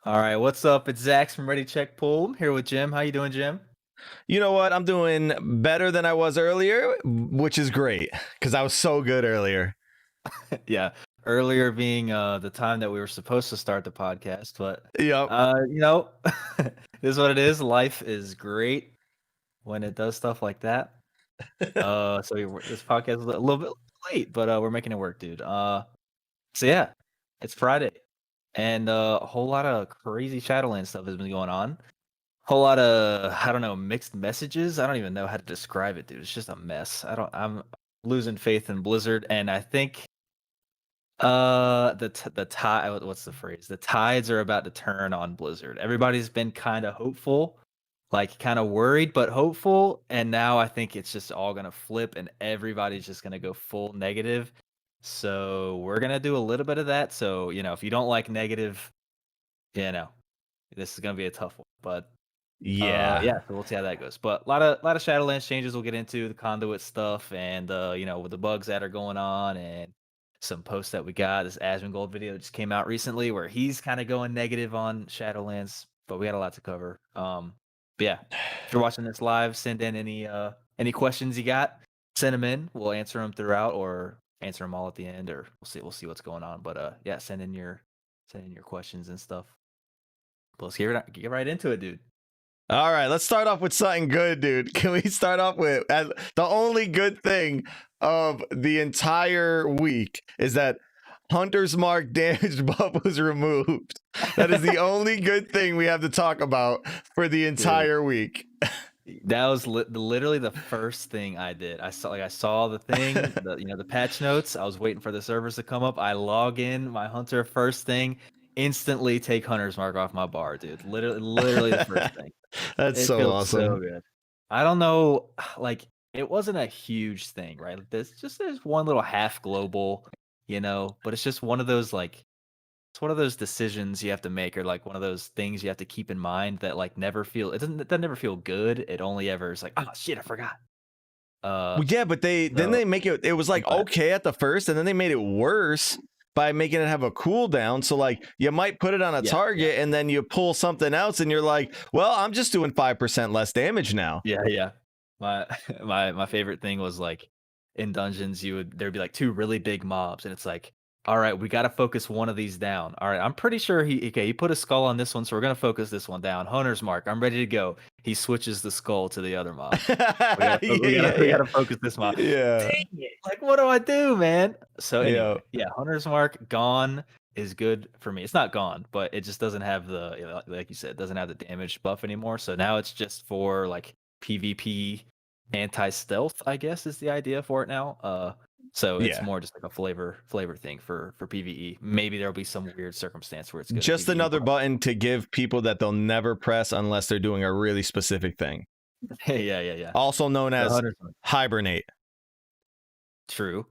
All right, what's up? It's Zach from Ready Check Pool. I'm here with Jim. How you doing, Jim? You know what? I'm doing better than I was earlier, which is great because I was so good earlier. Yeah, earlier being the time that we were supposed to start the podcast, but Yep. this is what it is. Life is great when it does stuff like that. This podcast is a little bit late, but we're making it work, dude. So yeah, it's Friday, and a whole lot of crazy Shadowlands stuff has been going on. Whole lot of, I don't know, mixed messages. I don't even know how to describe it, dude. It's just a mess. I'm losing faith in Blizzard, and I think the tide, what's the phrase? The tides are about to turn on Blizzard. Everybody's been kind of hopeful, like kind of worried but hopeful, and now I think it's just all gonna flip and everybody's just gonna go full negative. So we're gonna do a little bit of that. So, if you don't like negative, you know, this is gonna be a tough one. But Yeah. yeah, so we'll see how that goes. But a lot of Shadowlands changes we'll get into, the conduit stuff and with the bugs that are going on and some posts that we got. This Asmongold video just came out recently where he's kind of going negative on Shadowlands, but we got a lot to cover. But yeah, if you're watching this live, send in any questions you got, send them in. We'll answer them throughout or answer them all at the end, or we'll see what's going on. But yeah, send in your questions and stuff. But let's get right into it, dude. All right, let's start off with something good, dude. Can we start off with the only good thing of the entire week is that Hunter's Mark damage buff was removed. That is the only good thing we have to talk about for the entire week. That was literally the first thing I did. I saw the thing, the patch notes. I was waiting for the servers to come up. I log in my Hunter first thing, instantly take Hunter's Mark off my bar, dude. Literally the first thing. That's It so feels awesome. so good. I don't know, like it wasn't a huge thing, right? Like there's one little half global, but it's just one of those it's one of those decisions you have to make, or like one of those things you have to keep in mind that like it doesn't never feel good. It only ever is like, oh shit, I forgot. Well, yeah, but then they make it was like okay at the first, and then they made it worse by making it have a cooldown. So like you might put it on a target and then you pull something else and you're like, well, I'm just doing 5% less damage now. Yeah. My favorite thing was like in dungeons there'd be like two really big mobs and it's like, all right, we got to focus one of these down. All right, I'm pretty sure he put a skull on this one, so we're gonna focus this one down. Hunter's Mark, I'm ready to go. He switches the skull to the other mob. We gotta focus this mob. Yeah. Dang it. Like, what do I do, man? So anyway, yeah, Hunter's Mark gone is good for me. It's not gone, but it just doesn't have like you said, doesn't have the damage buff anymore. So now it's just for like PvP anti-stealth, I guess is the idea for it now. So it's more just like a flavor thing for PvE. Maybe there'll be some weird circumstance where it's good. Just another button to give people that they'll never press unless they're doing a really specific thing. Yeah. Also known as hibernate. True.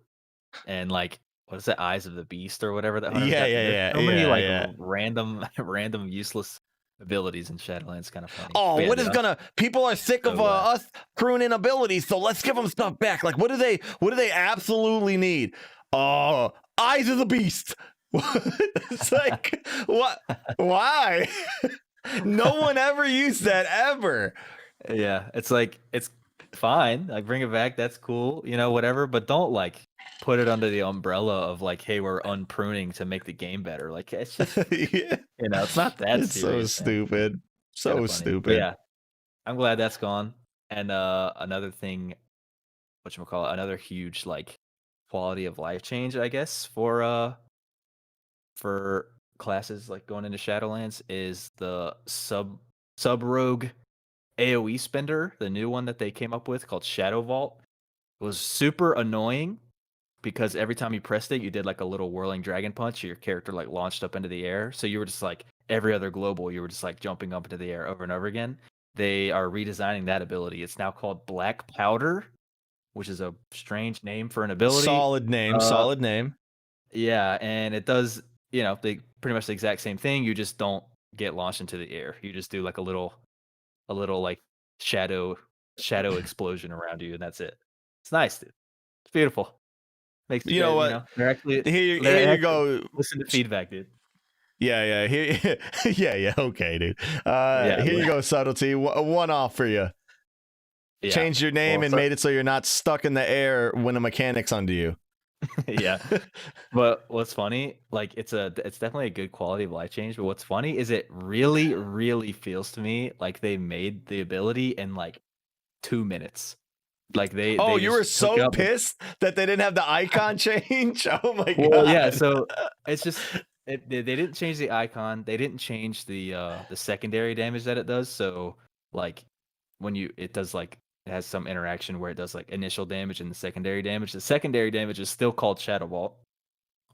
And like, what is that? Eyes of the Beast or whatever that. Yeah. So many random useless abilities in Shadowlands, kind of funny. Oh, people are sick of us pruning abilities, so let's give them stuff back. Like, what do they absolutely need? Eyes of the Beast. It's like, what? Why? No one ever used that ever. Yeah, it's like, it's fine. Like, bring it back. That's cool, whatever. But don't like put it under the umbrella of like, hey, we're unpruning to make the game better. Like, it's just, it's not that it's serious. So stupid. So stupid. But yeah, I'm glad that's gone. And another thing, another huge like quality of life change, I guess, for classes like going into Shadowlands is the sub rogue AoE spender, the new one that they came up with called Shadow Vault. It was super annoying because every time you pressed it, you did like a little whirling dragon punch. Your character like launched up into the air. So you were just like every other global, you were just like jumping up into the air over and over again. They are redesigning that ability. It's now called Black Powder, which is a strange name for an ability. Solid name. Yeah, and it does, they pretty much the exact same thing. You just don't get launched into the air. You just do like a little like shadow explosion around you, and that's it. It's nice, dude. It's beautiful. Makes you know what? They're actually here you go. Listen to feedback, dude. Yeah. Here, yeah. Okay, dude. Yeah, Here you go, subtlety. One off for you. yeah. Changed your name Well, and made it so you're not stuck in the air when a mechanic's under you. yeah. But what's funny, like it's definitely a good quality of life change. But what's funny is it really, really feels to me like they made the ability in like 2 minutes. Like Oh, they you were just took so out the pissed that they didn't have the icon change? Oh my well, yeah. god. So it's just they didn't change the icon. They didn't change the secondary damage that it does. So like when it does like it has some interaction where it does like initial damage and the secondary damage. The secondary damage is still called Shadow Vault.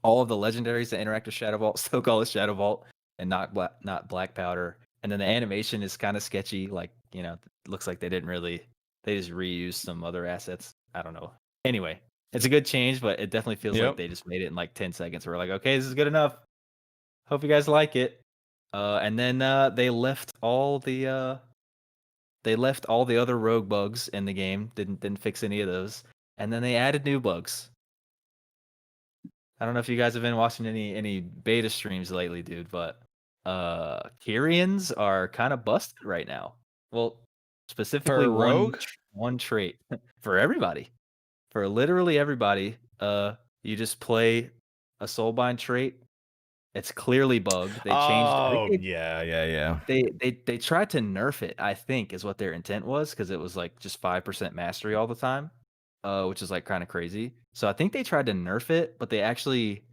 All of the legendaries that interact with Shadow Vault still call it Shadow Vault and not Black Powder. And then the animation is kind of sketchy. Like it looks like they just reused some other assets. I don't know. Anyway, it's a good change, but it definitely feels like Yep. they just made it in like 10 seconds. We're like, okay, this is good enough. Hope you guys like it. And then they left all the other rogue bugs in the game. Didn't fix any of those. And then they added new bugs. I don't know if you guys have been watching any beta streams lately, dude, but Kyrians are kind of busted right now. Well, specifically For Rogue? one trait for everybody. For literally everybody, you just play a soulbind trait. It's clearly bugged. They changed. I Oh, think yeah. they tried to nerf it. I think is what their intent was because it was like just 5% mastery all the time, which is like kind of crazy. So I think they tried to nerf it, but they actually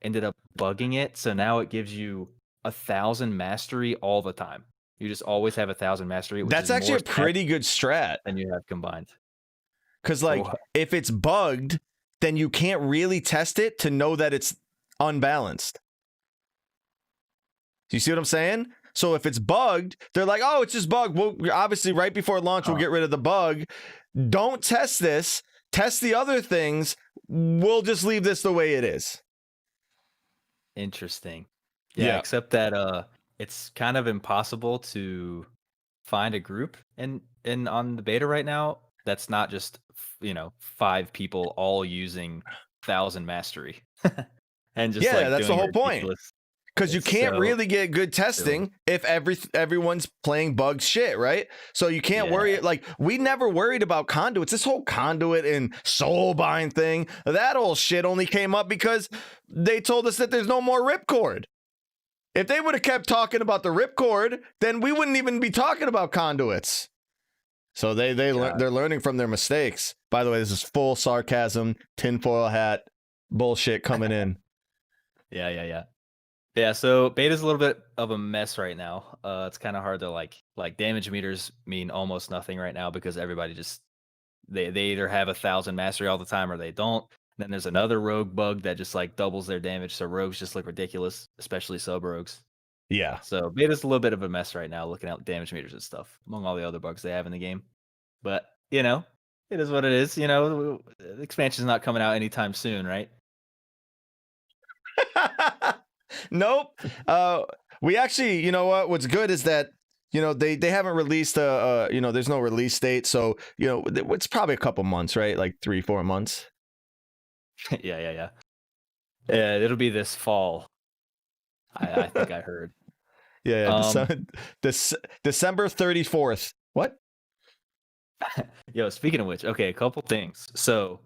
ended up bugging it. So now it gives you 1,000 mastery all the time. You just always have 1,000 mastery, which That's is actually more a pretty good strat. than you have combined. Because, like, if it's bugged, then you can't really test it to know that it's unbalanced. Do you see what I'm saying? So if it's bugged, they're like, oh, it's just bugged. Well, obviously, right before launch, we'll get rid of the bug. Don't test this. Test the other things. We'll just leave this the way it is. Interesting. Yeah, except that it's kind of impossible to find a group in on the beta right now that's not just 5 people all using 1,000 mastery and just like that's doing the whole point. ridiculous. Because you It's can't so really get good testing if everyone's playing bug shit, right? So you can't worry. Like, we never worried about conduits. This whole conduit and soulbind thing, that whole shit only came up because they told us that there's no more ripcord. If they would have kept talking about the ripcord, then we wouldn't even be talking about conduits. So they're learning from their mistakes. By the way, this is full sarcasm, tinfoil hat bullshit coming in. Yeah, so beta's a little bit of a mess right now. It's kind of hard to like damage meters mean almost nothing right now because everybody just they either have 1,000 mastery all the time or they don't. Then there's another rogue bug that just like doubles their damage, so rogues just look ridiculous, especially sub rogues. Yeah. So beta's a little bit of a mess right now, looking at damage meters and stuff among all the other bugs they have in the game. But it is what it is. The expansion's not coming out anytime soon, right? Nope. We actually, you know what's good is that, they haven't released there's no release date. So, it's probably a couple months, right? Like 3-4 months. Yeah. It'll be this fall. I think I heard. Yeah. December 34th. What? Yo, speaking of which, okay, a couple things. So,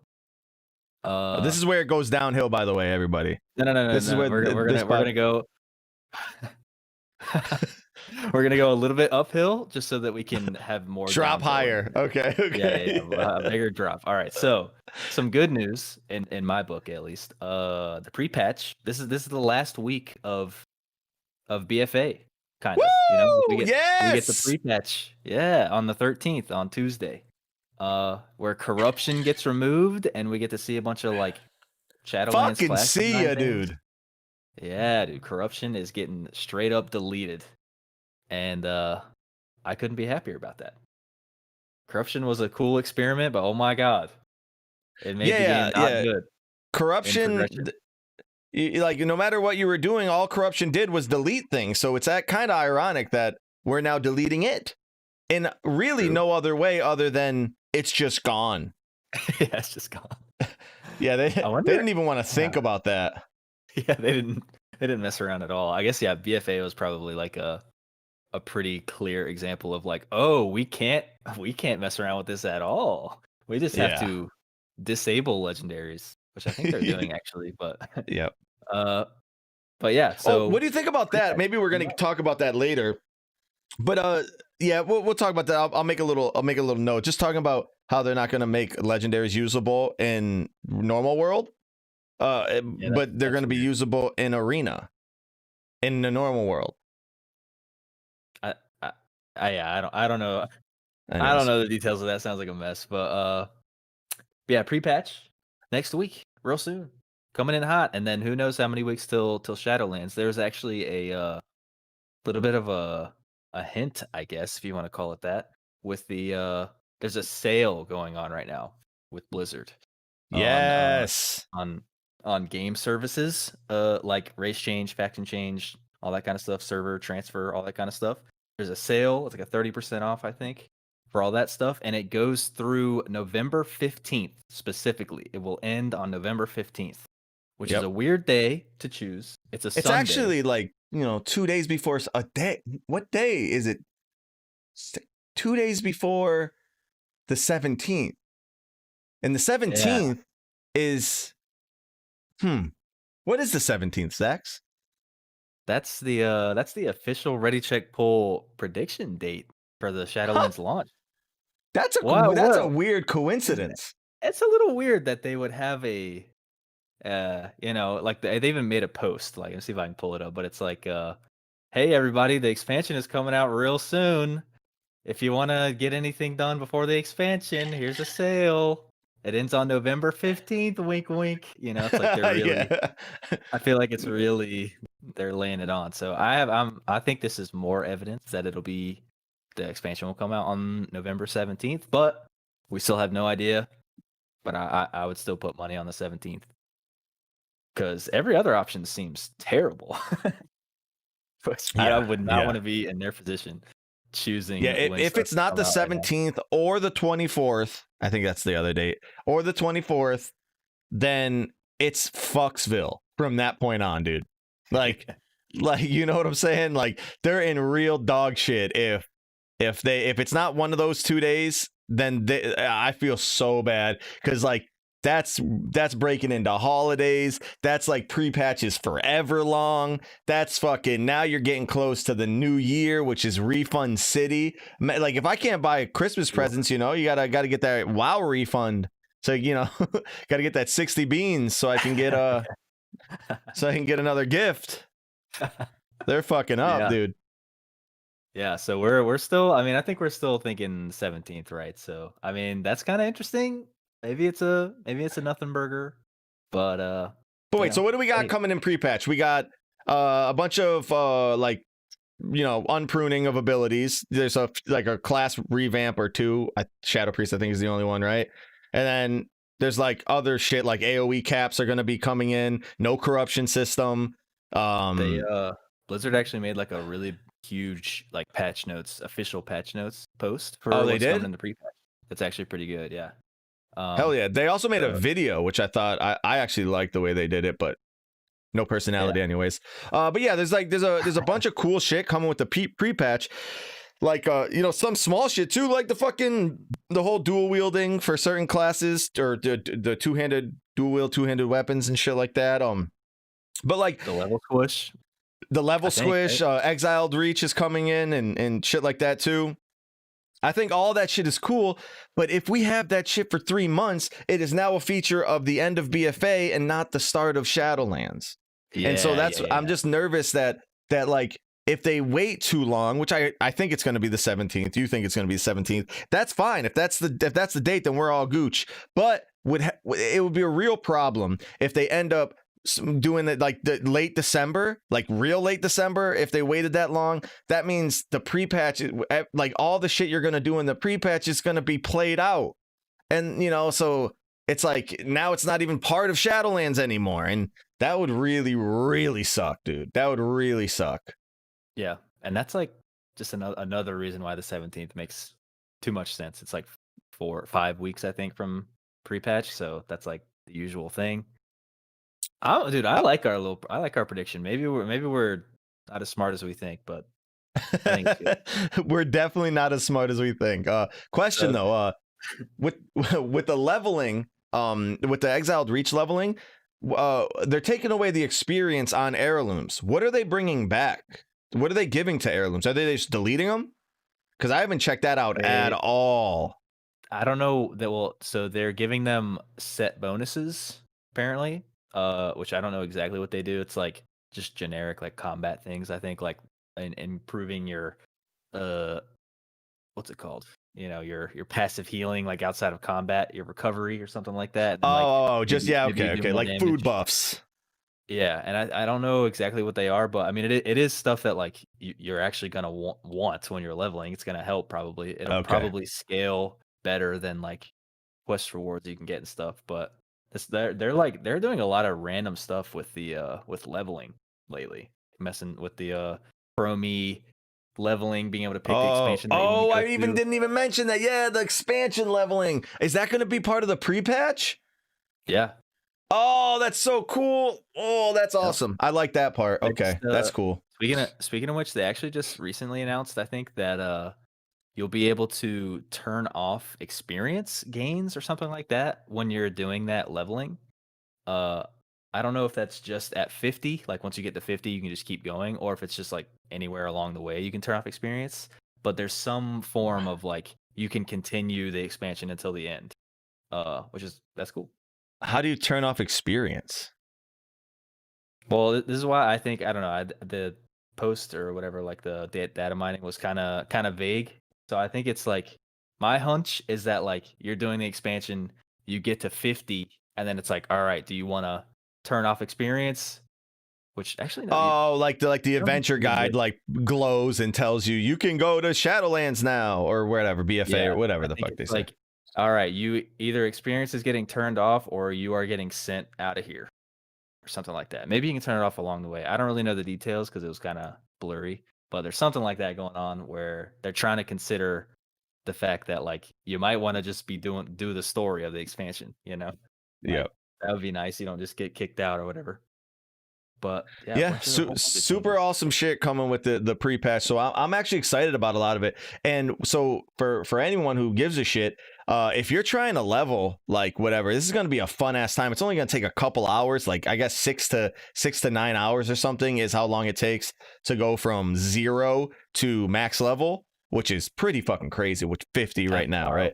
this is where it goes downhill, by the way, everybody. No. This is where we're gonna go. We're gonna go a little bit uphill just so that we can have more drop higher. Okay. Yeah, a bigger drop. All right. So, some good news in my book, at least. The pre-patch. This is the last week of BFA. Kind of. We get the pre-patch. Yeah, on the 13th on Tuesday. Where corruption gets removed and we get to see a bunch of like Shadowlands. Fucking see ya, dude. Yeah, dude. Corruption is getting straight up deleted. And I couldn't be happier about that. Corruption was a cool experiment, but oh my god. It made the game not good. Corruption, like, no matter what you were doing, all corruption did was delete things. So it's kind of ironic that we're now deleting it. In really no other way other than it's just gone. Yeah, it's just gone. Yeah, they didn't even want to think about that. Yeah, they didn't. They didn't mess around at all. I guess yeah, BFA was probably like a pretty clear example of like, oh, we can't mess around with this at all. We just have Yeah. to disable legendaries, which I think they're doing actually. But Yep. uh, but yeah. Oh, what So do you think about that? pre-patch Maybe we're coming gonna up. talk about that later. But yeah, we'll talk about that. I'll make a little note. Just talking about how they're not gonna make legendaries usable in normal world. Yeah, But they're that's gonna be weird. usable in arena in the normal world. I, I, I don't know. I don't Anyways, know the details of that. Sounds like a mess. But yeah, pre-patch next week, real soon, coming in hot, and then who knows how many weeks till Shadowlands. There's actually a little bit of a hint, I guess, if you want to call it that, with the there's a sale going on right now with Blizzard on yes, on on game services, like race change, faction change, all that kind of stuff, server transfer, all that kind of stuff. There's a sale. It's like a 30% off, I think, for all that stuff, and it goes through November 15th specifically. It will end on November 15th, which is yep. a weird day to choose. It's a It's Sunday. actually like 2 days before a day. What day is it? 2 days before the 17th, and the Yeah. 17th is What is the 17th, Zax? That's the official Ready Check Pull prediction date for the Huh? Shadowlands launch. That's a What weird is coincidence. it's a little weird that they would have a like they even made a post. Like, let's see if I can pull it up, but it's like hey everybody, the expansion is coming out real soon. If you want to get anything done before the expansion, here's a sale. It ends on November 15th, wink wink. It's like they're really Yeah. I feel like it's really they're laying it on. So I think this is more evidence that the expansion will come out on November 17th, but we still have no idea. But I would still put money on the 17th because every other option seems terrible. But I Yeah. would not want Yeah. to be in their position Yeah. choosing when If stuff it's not come the out right now. 17th or the 24th, I think that's the other date, or the 24th, then it's Fucksville from that point on, dude. Like, you know what I'm saying? Like, they're in real dog shit if it's not one of those 2 days, then I feel so bad because like that's breaking into holidays. That's like pre-patches forever long. That's fucking now you're getting close to the new year, which is refund city. Like if I can't buy Christmas presents, you gotta get that WoW refund. So gotta get that 60 beans so I can get another gift. They're fucking up, Yeah. dude. Yeah, so we're still I think we're still thinking 17th, right? So, that's kind of interesting. Maybe it's a nothing burger, but But wait, so what do we got hey, coming in pre-patch? We got a bunch of like unpruning of abilities. There's a class revamp or two. Shadow Priest I think is the only one, right? And then there's like other shit like AoE caps are going to be coming in. No corruption system. they Blizzard actually made like a really huge like official patch notes post Oh, for they what's coming did? in the pre-patch. That's actually pretty good, yeah. Hell Um yeah. They also made a so video, which I thought I actually liked the way they did it, but no yeah. personality anyways. But yeah, there's a bunch of cool shit coming with the pre-patch. Like some small shit too, like the whole dual wielding for certain classes, or the two-handed dual wield two-handed weapons and shit like that. But like The level squish, the level I think, right? squish, exiled reach is coming in and shit like that too. I think all that shit is cool, but if we have that shit for 3 months, it is now a feature of the end of BFA and not the start of Shadowlands. And so Yeah, yeah, I'm yeah. just nervous that like if they wait too long, which I think it's going to be the 17th, you think it's going to be the 17th, that's fine. If that's the date, then we're all gooch. But it would be a real problem if they end up doing it like the late December, like real late December. If they waited that long, that means the pre-patch, like all the shit you're going to do in the pre-patch is going to be played out. And so it's like now it's not even part of Shadowlands anymore, and that would really, really suck, dude. That would really suck. Yeah, and that's like just another reason why the 17th makes too much sense. It's like 4 5 weeks I think from pre-patch, so that's like the usual thing. Oh, dude, I like our prediction. Maybe we're not as smart as we think, but I think it's good. We're definitely not as smart as we think. Question So though, with with the leveling, with the Exiled Reach leveling, they're taking away the experience on heirlooms. What are they bringing back? What are they giving to heirlooms? Are they just deleting them? Because I haven't checked that out at they all. I don't know that will so they're giving them set bonuses apparently, which I don't know exactly what they do. It's like just generic like combat things, I think, like improving your uh what's it called? Your passive healing, like outside of combat, your recovery or something like that. And then like Just maybe yeah, maybe okay, you do okay, more like food damage. buffs. Yeah, and I don't know exactly what they are, but I mean it is stuff that like you're actually gonna want when you're leveling. It's gonna help probably. It'll Okay. probably scale better than like quest rewards you can get and stuff. But they're doing a lot of random stuff with leveling lately, messing with the pro me leveling, being able to pick the expansion that you want to go I even to. didn't even mention that. Yeah, the expansion leveling. Is that going to be part of the pre-patch? Yeah. Oh, that's so cool. Oh, that's Yep. awesome. I like that part. They just Okay, that's cool. speaking of which, they actually just recently announced, I think, that you'll be able to turn off experience gains or something like that when you're doing that leveling. Uh, I don't know if that's just at 50, like once you get to 50, you can just keep going, or if it's just like anywhere along the way you can turn off experience. But there's some form of like you can continue the expansion until the end, that's cool. How do you turn off experience? Well, this is why I think I don't know the post or whatever, like the data mining was kind of vague. So I think it's like my hunch is that like you're doing the expansion, you get to 50, and then it's like, all right, do you want to turn off experience? Which actually no, you Oh, like the don't have adventure to do guide it. like glows and tells you can go to Shadowlands now or whatever, BFA Yeah, or whatever I the think fuck they it's say. like, all right, you either experience is getting turned off or you are getting sent out of here or something like that. Maybe you can turn it off along the way. I don't really know the details because it was kind of blurry, but there's something like that going on where they're trying to consider the fact that like you might want to just be do the story of the expansion, Yeah. like that would be nice. You don't just get kicked out or whatever. But yeah, a Yeah, whole bunch of super changes. awesome shit coming with the pre-patch. So I'm actually excited about a lot of it. And so for anyone who gives a shit, if you're trying to level like whatever, this is going to be a fun ass time. It's only going to take a couple hours, like I guess 6 to 9 hours or something is how long it takes to go from 0 to max level, which is pretty fucking crazy. With 50 right That's now, wild. right?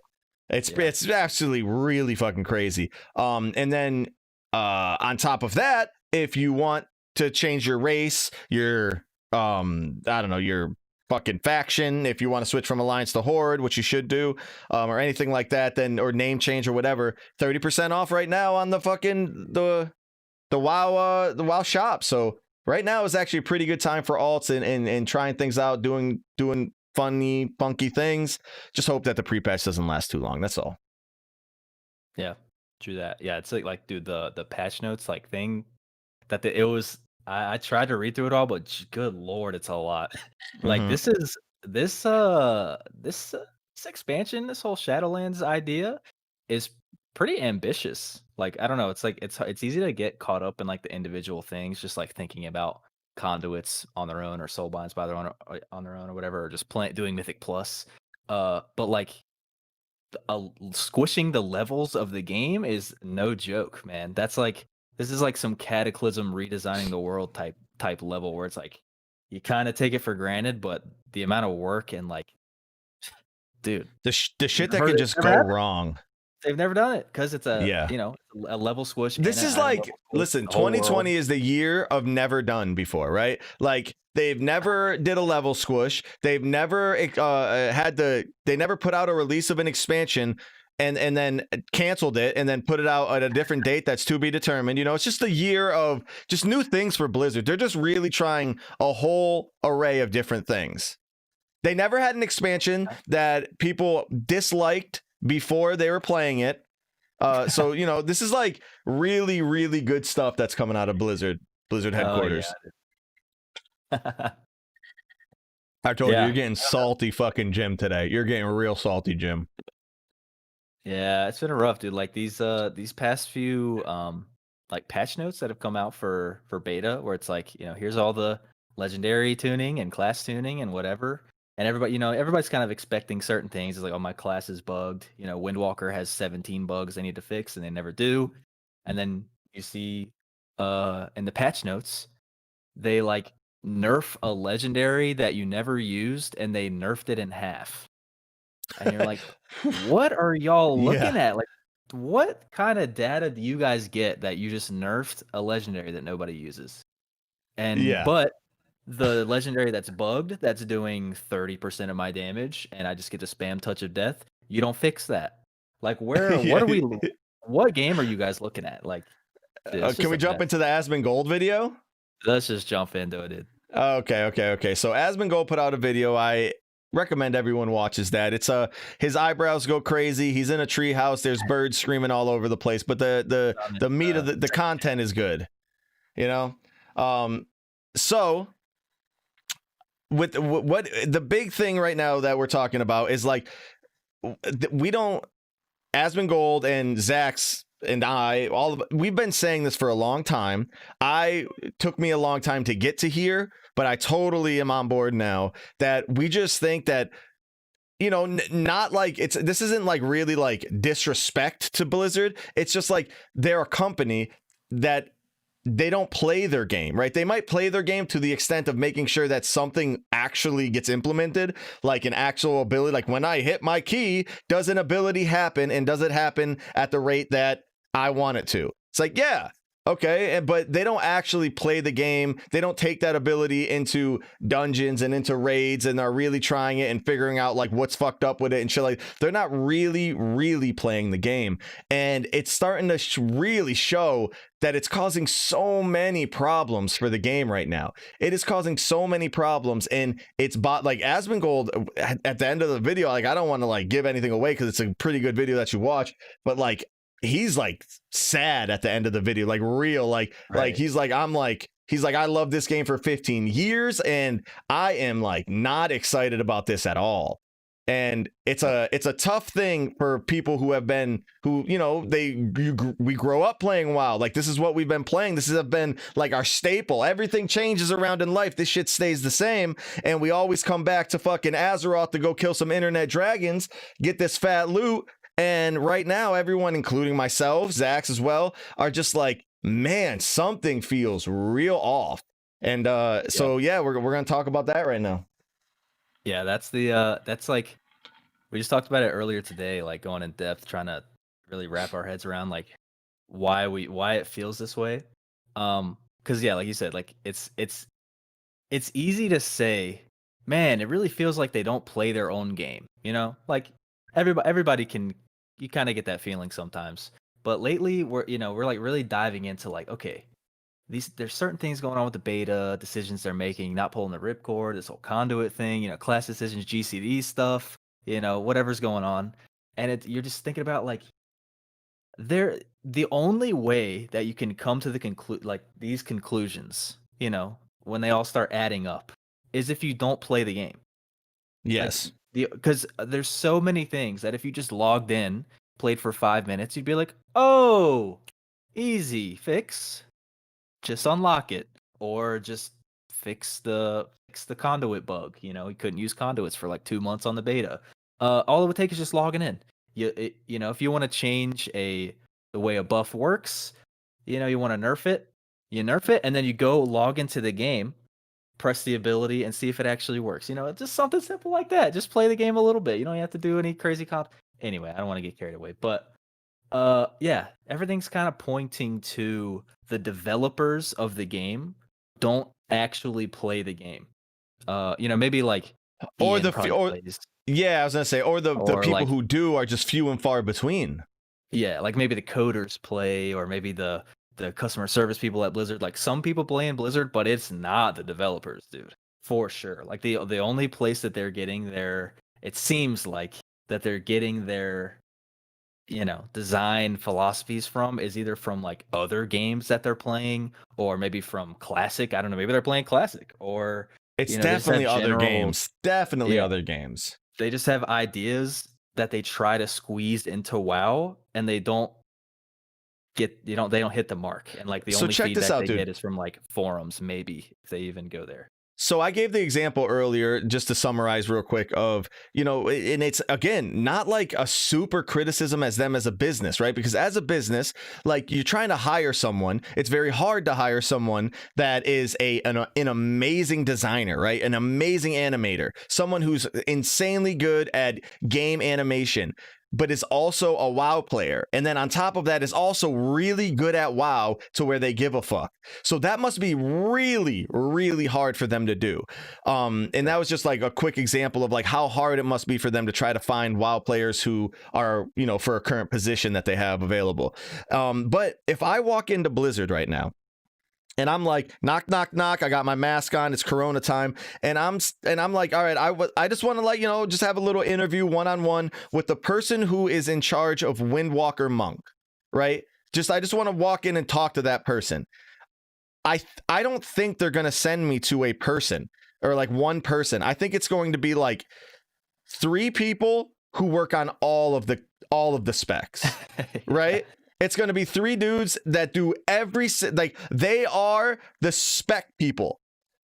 It's Yeah. actually really fucking crazy. And then on top of that, if you want to change your race, your I don't know, your fucking faction, if you want to switch from alliance to horde, which you should do, or anything like that, then or name change or whatever, 30% off right now on the fucking the WoW shop. So right now is actually a pretty good time for alts and trying things out, doing funky things. Just hope that the pre-patch doesn't last too long. That's all. Yeah. True that. Yeah, it's like dude, the patch notes like thing that it was. I tried to read through it all, but good lord, it's a lot. Like Mm-hmm. this expansion, this whole Shadowlands idea is pretty ambitious. Like I don't know, it's like it's easy to get caught up in like the individual things, just like thinking about conduits on their own or soulbinds by their own on their own or whatever, or just doing Mythic Plus. But like squishing the levels of the game is no joke, man. This is like some cataclysm redesigning the world type level where it's like you kind of take it for granted, but the amount of work and like, dude, The shit that could just never go happened. wrong. They've never done it because it's Yeah. a level squish and This an is item like, level squish, listen, the whole world. 2020 is the year of never done before, right? Like they've never did a level squish. They've never they never put out a release of an expansion and then canceled it and then put it out at a different date that's to be determined. It's just a year of just new things for Blizzard. They're just really trying a whole array of different things. They never had an expansion that people disliked before they were playing it. So this is like really, really good stuff that's coming out of Blizzard Oh yeah. headquarters. I told you, you're Yeah. getting salty fucking Jim today. You're getting real salty Jim. Yeah, it's been rough, dude. Like these past few like patch notes that have come out for beta, where it's like, here's all the legendary tuning and class tuning and whatever. And everybody, everybody's kind of expecting certain things. It's like, oh, my class is bugged. Windwalker has 17 bugs they need to fix, and they never do. And then you see, in the patch notes, they like nerf a legendary that you never used, and they nerfed it in half. And you're like, what are y'all Yeah. looking at? Like, what kind of data do you guys get that you just nerfed a legendary that nobody uses? Yeah. But the legendary that's bugged, that's doing 30% of my damage, and I just get to spam Touch of Death, you don't fix that. Like, Yeah. what game are you guys looking at? Like, dude, it's Can just we a jump mess. into the Asmongold video? Let's just jump into it, dude. Okay. So Asmongold put out a video. I recommend everyone watches that. It's his eyebrows go crazy. He's in a treehouse. There's birds screaming all over the place, but the meat of the content is good. So with what the big thing right now that we're talking about is like we don't Asmongold and Zax and we've been saying this for a long time. Took me a long time to get to here, but I totally am on board now that we just think that, not like this isn't like really like disrespect to Blizzard. It's just like they're a company that they don't play their game, right? They might play their game to the extent of making sure that something actually gets implemented, like an actual ability. Like when I hit my key, does an ability happen, and does it happen at the rate that I want it to? It's like, yeah, okay, but they don't actually play the game. They don't take that ability into dungeons and into raids and are really trying it and figuring out like what's fucked up with it and shit. Like they're not really playing the game, and it's starting to really show that it's causing so many problems for the game right now. It is causing so many problems, and it's like Asmongold at the end of the video. Like I don't want to like give anything away because it's a pretty good video that you watch, but like he's like sad at the end of the video, like real, like he's like, I love this game for 15 years and I am like not excited about this at all. And it's a tough thing for people who we grow up playing WoW. Like this is what we've been playing. This has been like our staple. Everything changes around in life. This shit stays the same. And we always come back to fucking Azeroth to go kill some internet dragons, get this fat loot. And right now, everyone, including myself, Zax as well, are just like, man, something feels real off. And so yeah, we're gonna talk about that right now. Yeah, that's like we just talked about it earlier today, like going in depth, trying to really wrap our heads around like why it feels this way. Because yeah, like you said, like it's easy to say, man, it really feels like they don't play their own game. Like everybody can, you kind of get that feeling sometimes. But lately, we're like really diving into like, okay, there's certain things going on with the beta, decisions they're making, not pulling the ripcord, this whole conduit thing, class decisions, GCD stuff, whatever's going on, and you're just thinking about like the only way that you can come to these conclusions, when they all start adding up, is if you don't play the game. Yes. Because there's so many things that if you just logged in, played for 5 minutes, you'd be like, oh, easy fix, just unlock it, or just fix the conduit bug. You couldn't use conduits for like 2 months on the beta. All it would take is just logging in. If you want to change the way a buff works, you want to nerf it, you nerf it, and then you go log into the game, press the ability, and see if it actually works. It's just something simple like that. Just play the game a little bit. You don't have to do any crazy Anyway, I don't want to get carried away, but yeah, everything's kind of pointing to the developers of the game don't actually play the game. Maybe like Or Ian probably plays. Yeah, I was gonna say, or the people like, who do are just few and far between. Yeah, like maybe the coders play, or maybe the customer service people at Blizzard. Like some people play in Blizzard, but it's not the developers, dude, for sure. Like the only place that they're getting it seems like that they're getting their design philosophies from is either from like other games that they're playing, or maybe from Classic. I don't know, maybe they're playing Classic, or it's definitely other games. Definitely other games. They just have ideas that they try to squeeze into WoW, and they don't they don't hit the mark, and like the So only check this feedback out, they dude. get is from like forums, maybe if they even go there. So I gave the example earlier, just to summarize real quick, of, and it's, again, not like a super criticism as them as a business, right? Because as a business, like, you're trying to hire someone, it's very hard to hire someone that is an amazing designer, right? An amazing animator, someone who's insanely good at game animation, but is also a WoW player. And then on top of that is also really good at WoW to where they give a fuck. So that must be really, really hard for them to do. And that was just like a quick example of like how hard it must be for them to try to find WoW players who are, for a current position that they have available. But if I walk into Blizzard right now, and I'm like, knock, knock, knock. I got my mask on. It's Corona time, and I'm like, all right, I just want to just have a little interview one-on-one with the person who is in charge of Windwalker Monk, right? I just want to walk in and talk to that person. I don't think they're gonna send me to a person or like one person. I think it's going to be like 3 people who work on all of the specs, right? It's going to be 3 dudes that do they are the spec people.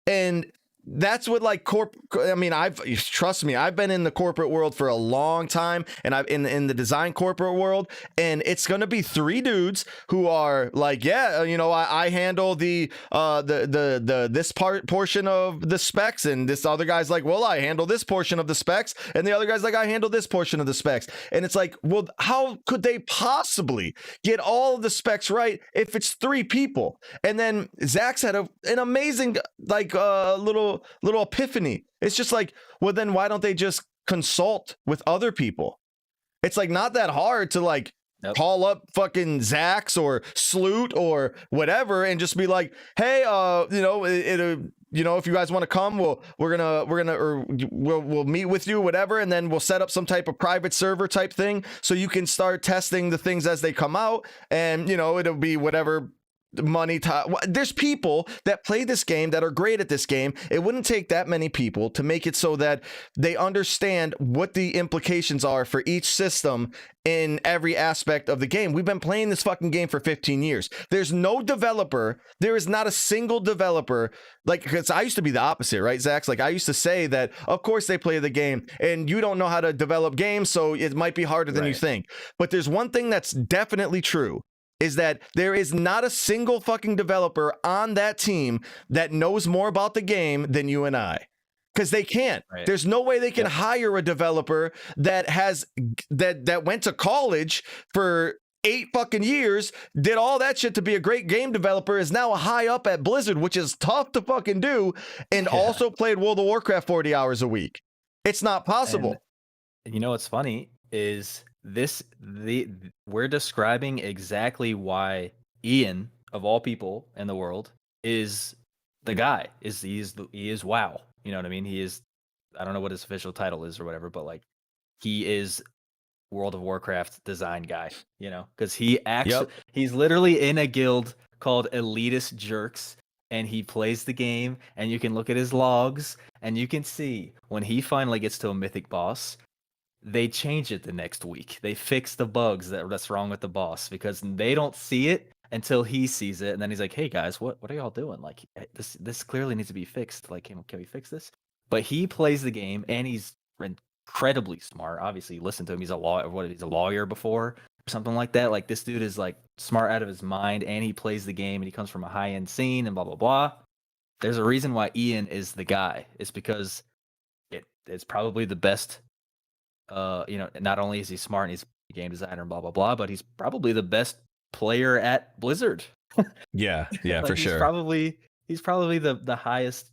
And that's what trust me, I've been in the corporate world for a long time, and I've in the design corporate world, and it's going to be 3 dudes who are like, I handle the this portion of the specs, and this other guy's like, well, I handle this portion of the specs, and the other guy's like, I handle this portion of the specs. And it's like, well, how could they possibly get all of the specs right if it's 3 people? And then Zach's had an amazing little epiphany. It's just like, well, then why don't they just consult with other people? It's like not that hard to like call up fucking Zax or Sloot or whatever and just be like, hey, if you guys want to come, we'll meet with you, whatever, and then we'll set up some type of private server type thing so you can start testing the things as they come out, and it'll be whatever money time. There's people that play this game that are great at this game. It wouldn't take that many people to make it so that they understand what the implications are for each system in every aspect of the game. We've been playing this fucking game for 15 years. There's no developer. There is not a single developer. Like, because I used to be the opposite, right, Zach? Like, I used to say that, of course, they play the game and you don't know how to develop games, so it might be harder than you think. But there's one thing that's definitely true, is that there is not a single fucking developer on that team that knows more about the game than you and I. Because they can't. Right. There's no way they can hire a developer that went to college for 8 fucking years, did all that shit to be a great game developer, is now a high up at Blizzard, which is tough to fucking do, and also played World of Warcraft 40 hours a week. It's not possible. And you know what's funny is we're describing exactly why Ian, of all people in the world, is the guy. He is WoW. You know what I mean? He is, I don't know what his official title is or whatever, but like, he is World of Warcraft design guy, because he's literally in a guild called Elitist Jerks, and he plays the game, and you can look at his logs, and you can see when he finally gets to a mythic boss, they change it the next week. They fix the bugs that's wrong with the boss, because they don't see it until he sees it, and then he's like, "Hey guys, what are y'all doing? Like, this clearly needs to be fixed. Like, can we fix this?" But he plays the game, and he's incredibly smart. Obviously, you listen to him. He's a lawyer before, or something like that. Like, this dude is like smart out of his mind, and he plays the game, and he comes from a high end scene, and blah blah blah. There's a reason why Ian is the guy. It's because it's probably the best. Not only is he smart and he's a game designer and blah blah blah, but he's probably the best player at Blizzard. Yeah, like, for sure. He's probably the highest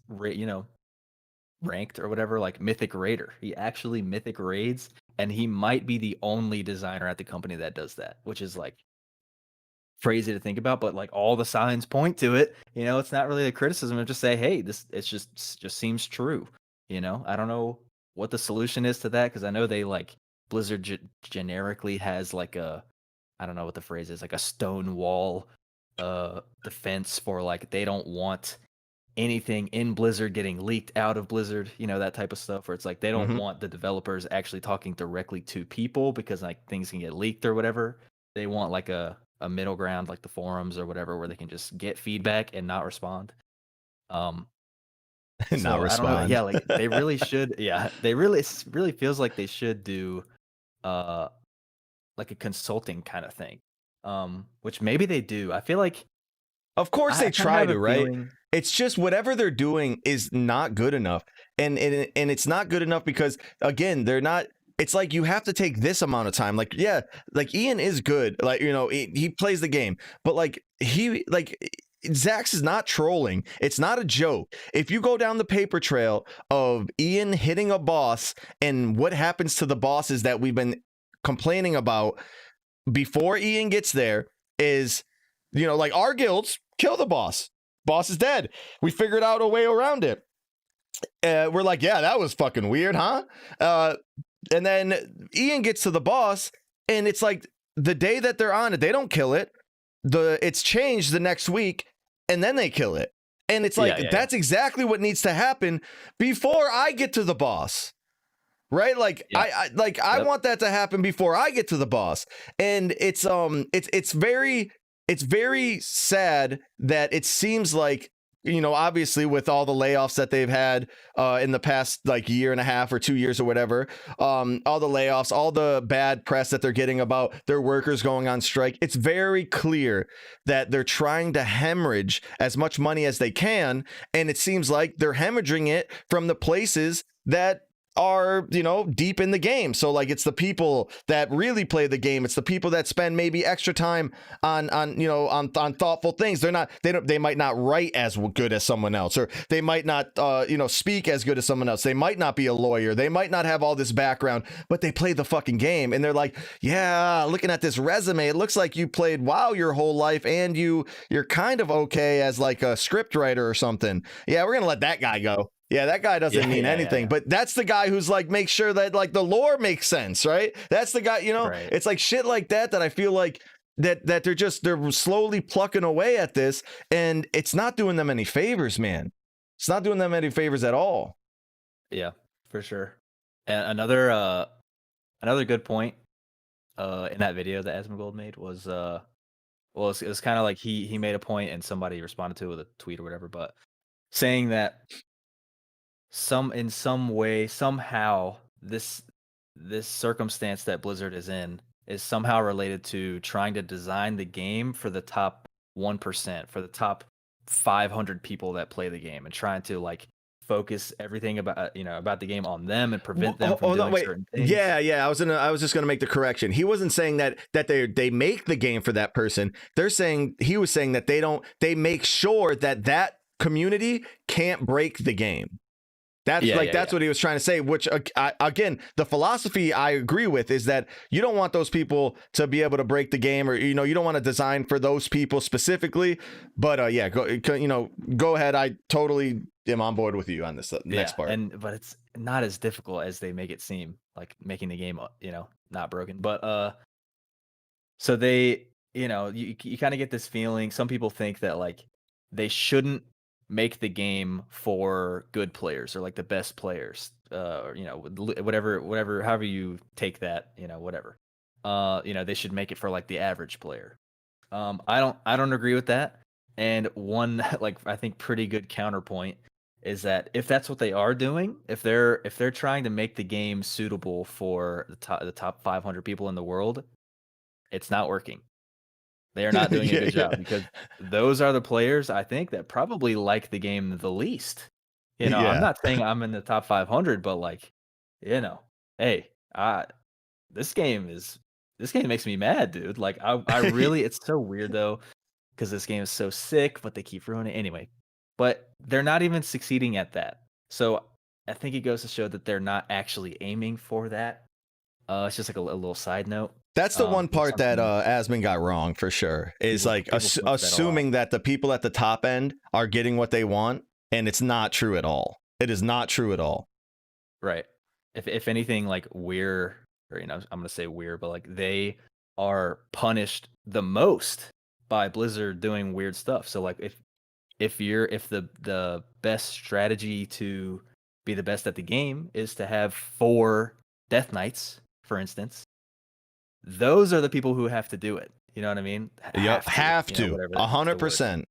ranked or whatever, like mythic raider. He actually mythic raids, and he might be the only designer at the company that does that, which is like crazy to think about, but like all the signs point to it. It's not really a criticism of just say, hey, it just seems true. I don't know what the solution is to that, because I know they like Blizzard generically has like I don't know what the phrase is, like a stone wall defense for like they don't want anything in Blizzard getting leaked out of Blizzard, that type of stuff, where it's like they don't want the developers actually talking directly to people because like things can get leaked or whatever. They want like a a middle ground like the forums or whatever where they can just get feedback and not respond. Um, Not so I don't know. Yeah, respond. like they really should. Yeah, they really really feels like they should do uh like a consulting kind of thing. Which maybe they do. I feel like Of course I they kind of try have to, a right? feeling. It's just whatever they're doing is not good enough. And it's not good enough because again, they're not it's like you have to take this amount of time. Like, yeah, like Ian is good. Like, he plays the game, but Zax is not trolling. It's not a joke. If you go down the paper trail of Ian hitting a boss and what happens to the bosses that we've been complaining about before Ian gets there is, like our guilds kill the boss. Boss is dead. We figured out a way around it. We're like, yeah, that was fucking weird, huh? And then Ian gets to the boss, and it's like the day that they're on it, they don't kill it. It's changed the next week, and then they kill it. And it's like Yeah. that's exactly what needs to happen before I get to the boss. Right? Like Yeah. I Yep. want that to happen before I get to the boss. And it's very sad that it seems like, obviously with all the layoffs that they've had in the past like year and a half or 2 years or whatever, all the layoffs, all the bad press that they're getting about their workers going on strike, it's very clear that they're trying to hemorrhage as much money as they can, and it seems like they're hemorrhaging it from the places that are deep in the game. So like it's the people that really play the game, it's the people that spend maybe extra time on thoughtful things. They might not write as good as someone else, or they might not speak as good as someone else. They might not be a lawyer, they might not have all this background, but they play the fucking game, and they're like, yeah, looking at this resume, it looks like you played WoW your whole life, and you're kind of okay as like a script writer or something. Yeah, we're gonna let that guy go. Yeah, that guy doesn't mean anything, but that's the guy who's like, make sure that like the lore makes sense, right? That's the guy, Right. it's like shit like that I feel like that they're slowly plucking away at this, and it's not doing them any favors, man. It's not doing them any favors at all. Yeah, for sure. And another good point in that video that Asmongold made was well, it was kind of like he made a point and somebody responded to it with a tweet or whatever, but saying that in some way, somehow, this circumstance that Blizzard is in is somehow related to trying to design the game for the top 1%, for the top 500 people that play the game, and trying to like focus everything about the game on them and prevent them from doing certain things. Yeah, I was just gonna make the correction. He wasn't saying that they make the game for that person. He was saying that they make sure that community can't break the game. That's what he was trying to say, which again, the philosophy I agree with is that you don't want those people to be able to break the game, or you don't want to design for those people specifically. But go ahead. I totally am on board with you on this next part. But it's not as difficult as they make it seem, like making the game not broken. But so they you kind of get this feeling. Some people think that like they shouldn't make the game for good players or like the best players, or whatever, however you take that, whatever. They should make it for like the average player. I don't agree with that. And one like I think pretty good counterpoint is that if that's what they are doing, if they're trying to make the game suitable for the top 500 people in the world, it's not working. They are not doing a good job, because those are the players I think that probably like the game the least. I'm not saying I'm in the top 500, but like, hey, this game makes me mad, dude. Like I really, it's so weird though, because this game is so sick, but they keep ruining it anyway. But they're not even succeeding at that. So I think it goes to show that they're not actually aiming for that. It's just like a little side note. That's the one part that something Asmon got wrong for sure, is like people flip that assuming that the people at the top end are getting what they want, and it's not true at all. It is not true at all. Right. If anything, like we're, or I'm gonna say we're, but like they are punished the most by Blizzard doing weird stuff. So like if the best strategy to be the best at the game is to have 4 Death Knights, for instance, those are the people who have to do it. You know what I mean? Yep, have you know, to, whatever the word. 100%.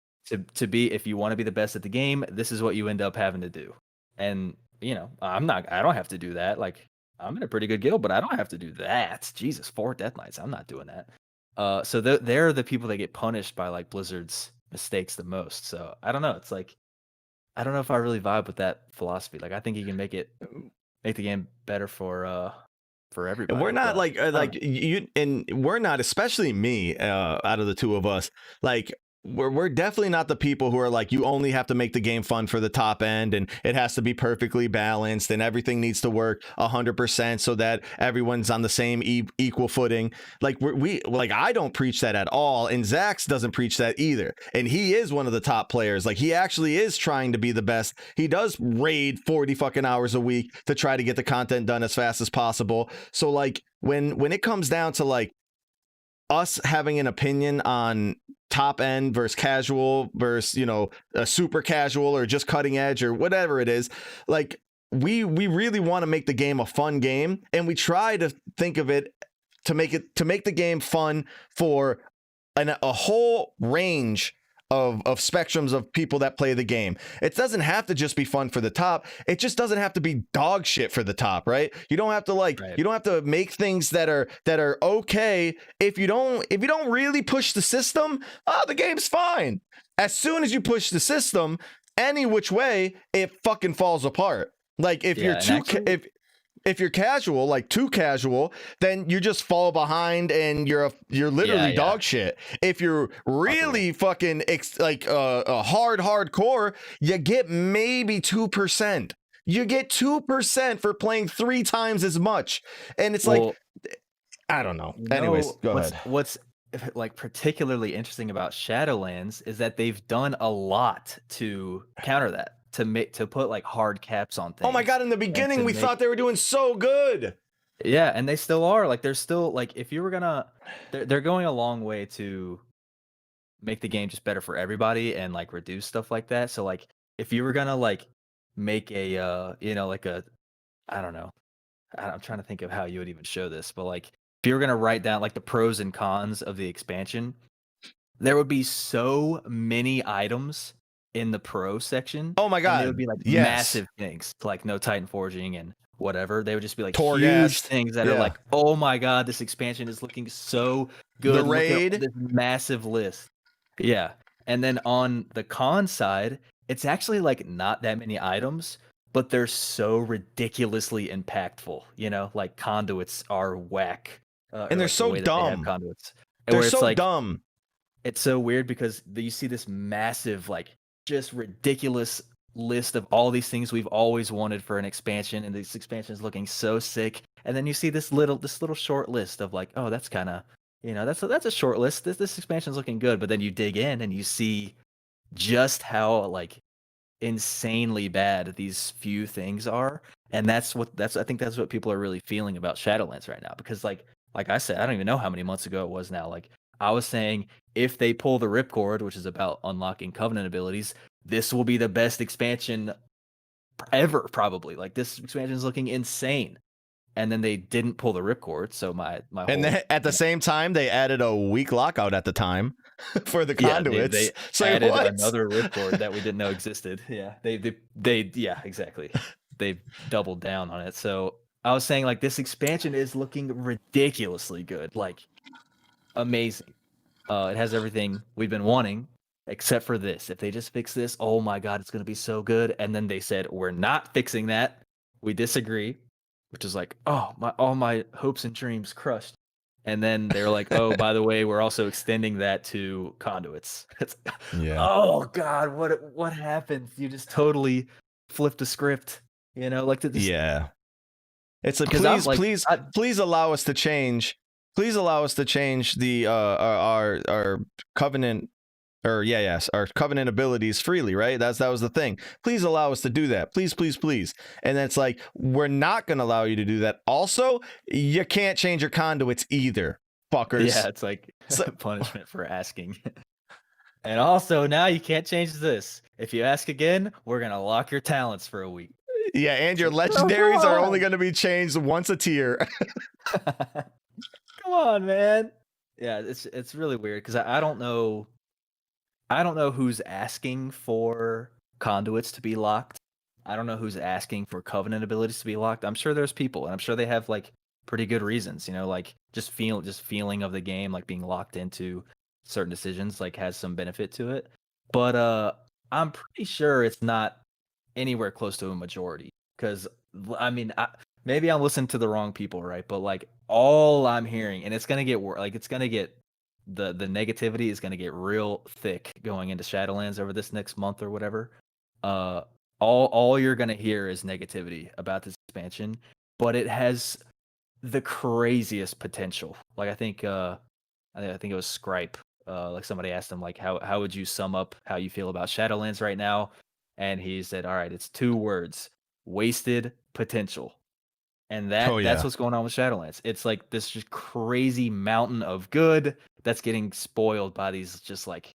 To be, if you want to be the best at the game, this is what you end up having to do. And you know, I don't have to do that. Like, I'm in a pretty good guild, but I don't have to do that. Jesus, 4 Death Knights. I'm not doing that. So they're the people that get punished by like Blizzard's mistakes the most. So I don't know. It's like, I don't know if I really vibe with that philosophy. Like, I think you can make the game better for And we're everybody. not But like you, and we're not, especially me, out of the two of us, like we're definitely not the people who are like, you only have to make the game fun for the top end and it has to be perfectly balanced and everything needs to work 100% so that everyone's on the same equal footing. Like we like, I don't preach that at all, and Zax doesn't preach that either, and he is one of the top players. Like, he actually is trying to be the best. He does raid 40 fucking hours a week to try to get the content done as fast as possible. So like, when it comes down to like us having an opinion on top end versus casual versus, you know, a super casual or just cutting edge or whatever it is, like we really want to make the game a fun game, and we try to think of it to make the game fun for a whole range of spectrums of people that play the game. It doesn't have to just be fun for the top. It just doesn't have to be dog shit for the top, right? You don't have to like, Right. you don't have to make things that are okay. If you don't really push the system, the game's fine. As soon as you push the system any which way, it fucking falls apart. Like, if you're too if you're casual, like too casual, then you just fall behind and you're literally dog shit. If you're really fucking hardcore, you get maybe 2%. You get 2% for playing 3 times as much. And it's like, I don't know. Anyways, go ahead. What's like particularly interesting about Shadowlands is that they've done a lot to counter that. To put like hard caps on things. Oh my god, in the beginning we thought they were doing so good. Yeah, and they still are. Like, they're still like, if you were gonna, they're going a long way to make the game just better for everybody and like reduce stuff like that. So like, if you were gonna like make a you know, like a, I don't know, I'm trying to think of how you would even show this, but like, if you were gonna write down like the pros and cons of the expansion, there would be so many items in the pro section. Oh my god, and they would be like massive things, like no Titan forging and whatever. They would just be like huge things that are like, oh my god, this expansion is looking so good. The raid, this massive list. Yeah, and then on the con side, it's actually like not that many items, but they're so ridiculously impactful. You know, like conduits are whack, and they're so dumb. Conduits. They're so like, dumb. It's so weird because you see this massive, like, just ridiculous list of all these things we've always wanted for an expansion, and this expansion is looking so sick. And then you see this little short list of like, oh, that's kind of, you know, that's a short list. This expansion is looking good, but then you dig in and you see just how like insanely bad these few things are, and I think that's what people are really feeling about Shadowlands right now. Because like I said, I don't even know how many months ago it was now. Like, I was saying, if they pull the ripcord, which is about unlocking Covenant abilities, this will be the best expansion ever, probably. Like, this expansion is looking insane. And then they didn't pull the ripcord, so my and then at the same time, they added a week lockout at the time for the conduits. They so added another ripcord that we didn't know existed. Yeah, they yeah, exactly. They doubled down on it. So I was saying, like, this expansion is looking ridiculously good. Like, amazing. It has everything we've been wanting, except for this. If they just fix this, oh my god, it's gonna be so good. And then they said, we're not fixing that. We disagree, which is like, oh, all my hopes and dreams crushed. And then they're like, oh, by the way, we're also extending that to conduits. Oh god, what happened? You just totally flipped the script. You know, like It's like, please allow us to change. Please allow us to change the our covenant, or our covenant abilities freely, right? That was the thing. Please allow us to do that. Please. And then it's like, we're not going to allow you to do that. Also, you can't change your conduits either, fuckers. Yeah, it's like punishment for asking. And also, now you can't change this. If you ask again, we're going to lock your talents for a week. Yeah, and your legendaries are only going to be changed once a tier. Come on, man. Yeah, it's really weird because I don't know who's asking for conduits to be locked. I don't know who's asking for covenant abilities to be locked. I'm sure there's people, and I'm sure they have like pretty good reasons. You know, like just feeling of the game, like being locked into certain decisions, like has some benefit to it. But I'm pretty sure it's not anywhere close to a majority. Because I mean, maybe I'm listening to the wrong people, right? But like all I'm hearing, and it's gonna get like it's gonna get the negativity is gonna get real thick going into Shadowlands over this next month or whatever. Uh, all you're gonna hear is negativity about this expansion, but it has the craziest potential. Like I think it was Scripe. Like somebody asked him like how would you sum up how you feel about Shadowlands right now? And he said, "All right, it's two words: wasted potential." And Oh that's yeah. what's going on with Shadowlands. It's like this just crazy mountain of good that's getting spoiled by these just like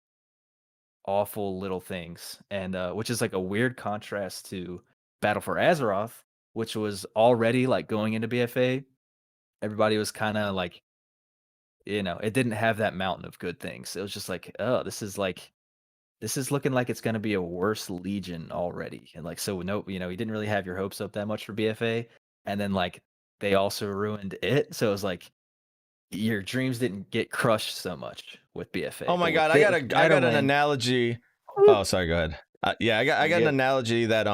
awful little things. And which is like a weird contrast to Battle for Azeroth, which was already like going into BFA. Everybody was kind of like, it didn't have that mountain of good things. It was just like, oh, this is looking like it's going to be a worse Legion already. And like, so no, you didn't really have your hopes up that much for BFA. And then like they also ruined it. So it was like your dreams didn't get crushed so much with BFA. Oh But my with God, I got an Shadowlands, analogy. whoop, Oh, sorry, go ahead. Yeah, I you're got an good. analogy that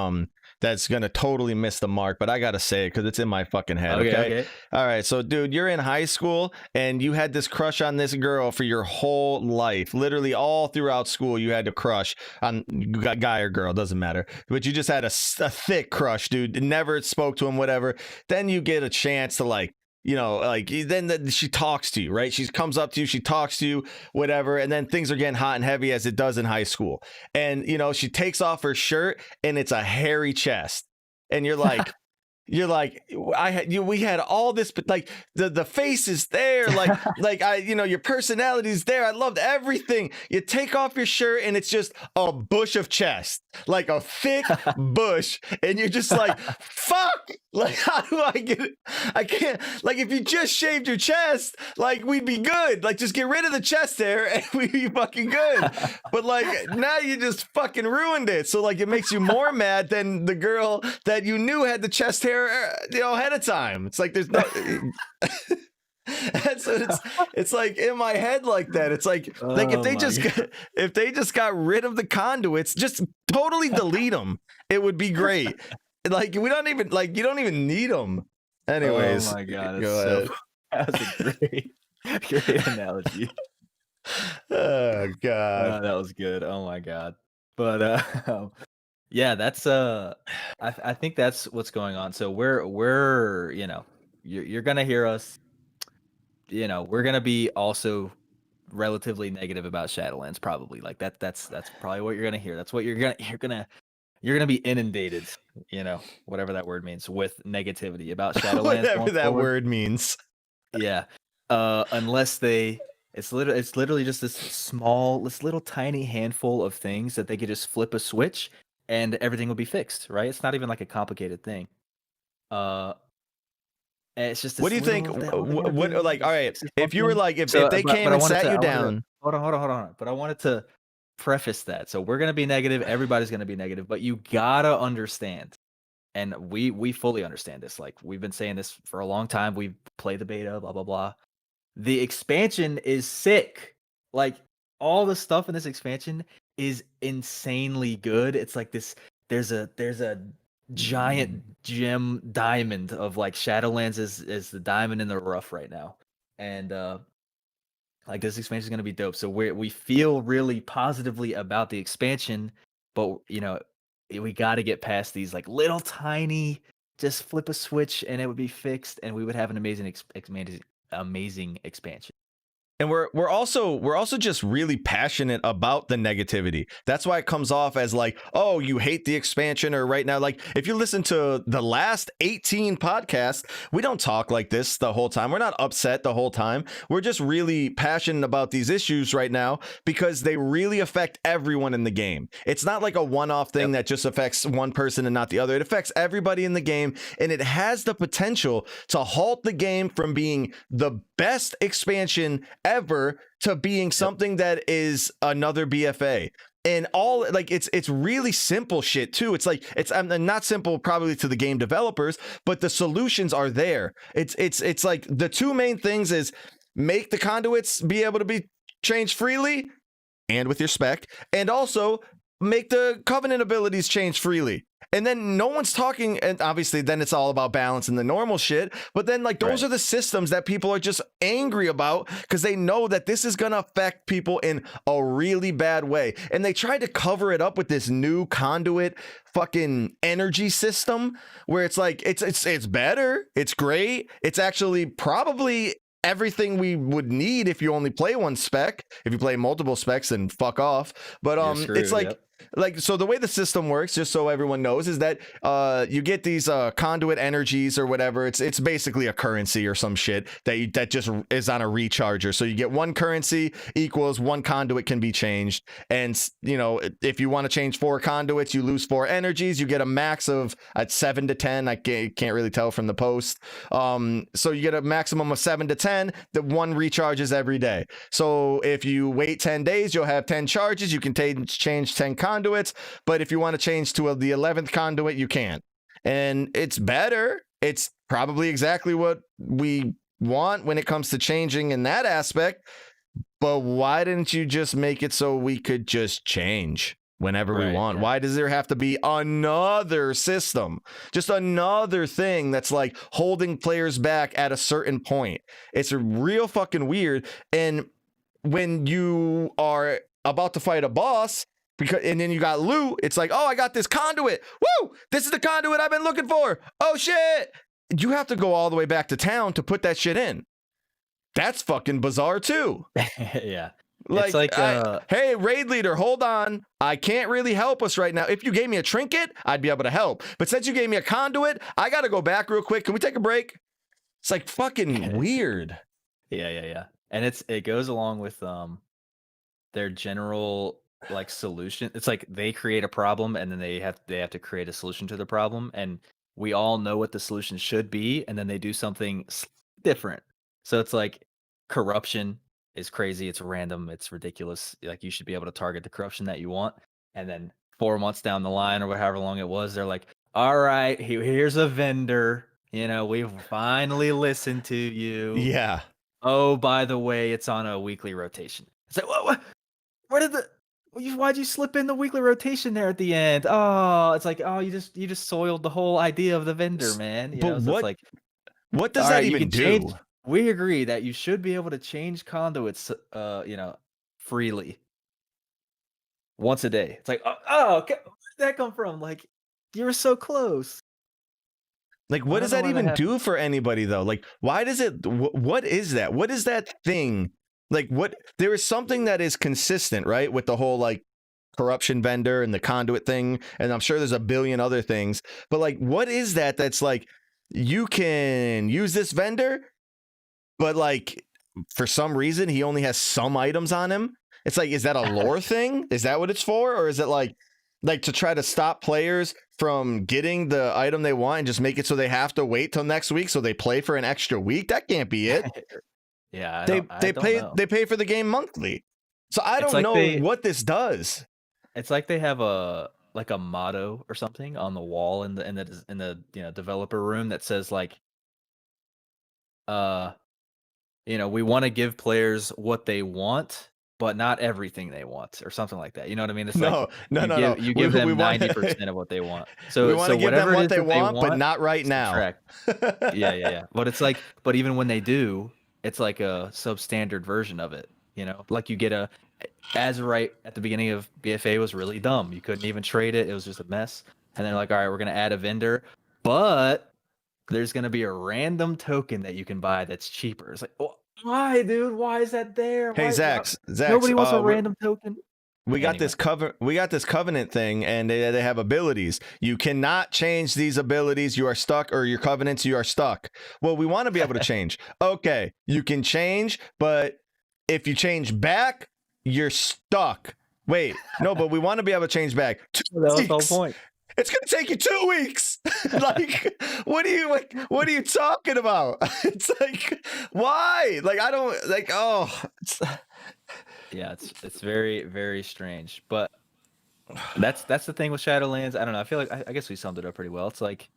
that's gonna totally miss the mark, but I gotta say it because it's in my fucking head. Okay, Okay, okay. all right. So, dude, you're in high school and you had this crush on this girl for your whole life, literally all throughout school. You had a crush on guy or girl, doesn't matter, but you just had a thick crush, dude. Never spoke to him, whatever. Then you get a chance to like. Like then she talks to you, right? She comes up to you, she talks to you, whatever, and then things are getting hot and heavy as it does in high school. And she takes off her shirt and it's a hairy chest. And we had all this, but like the face is there, like your personality's there. I loved everything. You take off your shirt and it's just a bush of chest, like a thick bush, and you're just like, fuck. Like, how do I get it? I can't. Like, if you just shaved your chest, like we'd be good. Like, just get rid of the chest hair and we'd be fucking good. But like now you just fucking ruined it. So like it makes you more mad than the girl that you knew had the chest hair, ahead of time. It's like there's no. And so it's like in my head like that. It's like if Oh they my just God. if they just got rid of the conduits, just totally delete them, it would be great. Like we don't even you don't even need them. Oh Anyways, my God. It's go so ahead. that was a great analogy. Oh God. That was good. Oh my God. But yeah, that's I think that's what's going on. So we're you're gonna hear us, we're gonna be also relatively negative about Shadowlands probably. Like that's probably what you're gonna hear. That's what you're gonna be inundated, whatever that word means, with negativity about Shadowlands Whatever going that forward. word means. Yeah. Unless it's literally just this little tiny handful of things that they could just flip a switch and everything will be fixed, right? It's not even like a complicated thing. Uh, and it's just What this do you think? little that all they gotta What do like? is All right, fix this one if you were thing. like, if So, they but came I and wanted sat to, you I wanted to down. hold on. But I wanted to preface that. So we're gonna be negative. Everybody's gonna be negative, but you gotta understand, and we fully understand this. Like we've been saying this for a long time. We've played the beta, blah blah blah. The expansion is sick. Like all the stuff in this expansion is insanely good. It's like this there's a giant gem diamond of like Shadowlands is the diamond in the rough right now. And like this expansion is going to be dope. So we feel really positively about the expansion, but we got to get past these like little tiny just flip a switch and it would be fixed and we would have an amazing expansion. And we're also just really passionate about the negativity. That's why it comes off as like, oh, you hate the expansion, or right now, like if you listen to the last 18 podcasts, we don't talk like this the whole time. We're not upset the whole time. We're just really passionate about these issues right now because they really affect everyone in the game. It's not like a one-off thing that just affects one person and not the other. It affects everybody in the game, and it has the potential to halt the game from being the best expansion forever to being something that is another BFA. And all like it's really simple shit too. It's like it's not simple probably to the game developers, but the solutions are there. It's like the two main things is make the conduits be able to be changed freely and with your spec, and also make the covenant abilities change freely. And then no one's talking, and obviously then it's all about balance and the normal shit, but then like those are the systems that people are just angry about because they know that this is gonna affect people in a really bad way. And they tried to cover it up with this new conduit fucking energy system where it's like it's better, it's great, it's actually probably everything we would need if you only play one spec. If you play multiple specs, then fuck off. But it's like so the way the system works, just so everyone knows, is that you get these conduit energies or whatever. It's basically a currency or some shit that just is on a recharger. So you get one currency equals one conduit can be changed. And you know, if you want to change 4 conduits, you lose 4 energies. You get a max of at 7 to 10. I can't really tell from the post. So you get a maximum of 7 to 10. The one recharges every day. So if you wait 10 days, you'll have 10 charges. You can change 10 conduits, but if you want to change to the 11th conduit, you can't. And it's better. It's probably exactly what we want when it comes to changing in that aspect. But why didn't you just make it so we could just change whenever we want? Why does there have to be another system? Just another thing that's like holding players back at a certain point. It's real fucking weird. And when you are about to fight a boss, and then you got loot, it's like, oh, I got this conduit. Woo! This is the conduit I've been looking for. Oh shit! You have to go all the way back to town to put that shit in. That's fucking bizarre too. Yeah. Like, it's like hey, raid leader, hold on. I can't really help us right now. If you gave me a trinket, I'd be able to help. But since you gave me a conduit, I gotta go back real quick. Can we take a break? It's like fucking weird. Yeah. And it goes along with their general like solution. It's like they create a problem and then they have to create a solution to the problem, and we all know what the solution should be, and then they do something different. So it's like corruption is crazy, it's random, it's ridiculous. Like you should be able to target the corruption that you want, and then 4 months down the line or however long it was, they're like, all right, here's a vendor, you know, we've finally listened to you. Yeah. Oh, by the way, it's on a weekly rotation. It's like, what? Why'd you slip in the weekly rotation there at the end? Oh, it's like, oh, you just soiled the whole idea of the vendor, man. You know, so it's like, what does that even do? We agree that you should be able to change conduits, you know, freely once a day. It's like, where'd that come from? Like, you were so close. Like, what does that even do for anybody though? Like, why does it? What is that? What is that thing? Like, what? There is something that is consistent, right, with the whole like corruption vendor and the conduit thing, and I'm sure there's a billion other things. But like, what is that? That's like, you can use this vendor, but like for some reason he only has some items on him. It's like, is that a lore thing? Is that what it's for, or is it like to try to stop players from getting the item they want and just make it so they have to wait till next week so they play for an extra week? That can't be it. Yeah, they pay for the game monthly, so I don't know what this does. It's like they have a motto or something on the wall in the you know, developer room that says like, you know, we want to give players what they want, but not everything they want, or something like that. You know what I mean? It's no. You give them 90% of what they want. So we want to give them what they want, but not right now. Yeah. But it's like, but even when they do, it's like a substandard version of it. You know, like you get Azurite at the beginning of BFA was really dumb. You couldn't even trade it. It was just a mess. And they're like, all right, we're gonna add a vendor, but there's gonna be a random token that you can buy that's cheaper. It's like, why, dude? Why is that there? Hey, Zax, nobody wants a random token. We got this covenant thing, and they have abilities. You cannot change these abilities. You are stuck, or your covenants, you are stuck. Well, we want to be able to change. Okay, you can change, but if you change back, you're stuck. Wait, no, but we want to be able to change back. That was the whole point. It's gonna take you 2 weeks. Like, what are you talking about? It's like, why? Like, I don't like. Oh, Yeah, it's very, very strange. But that's the thing with Shadowlands. I don't know. I feel like I guess we summed it up pretty well. It's like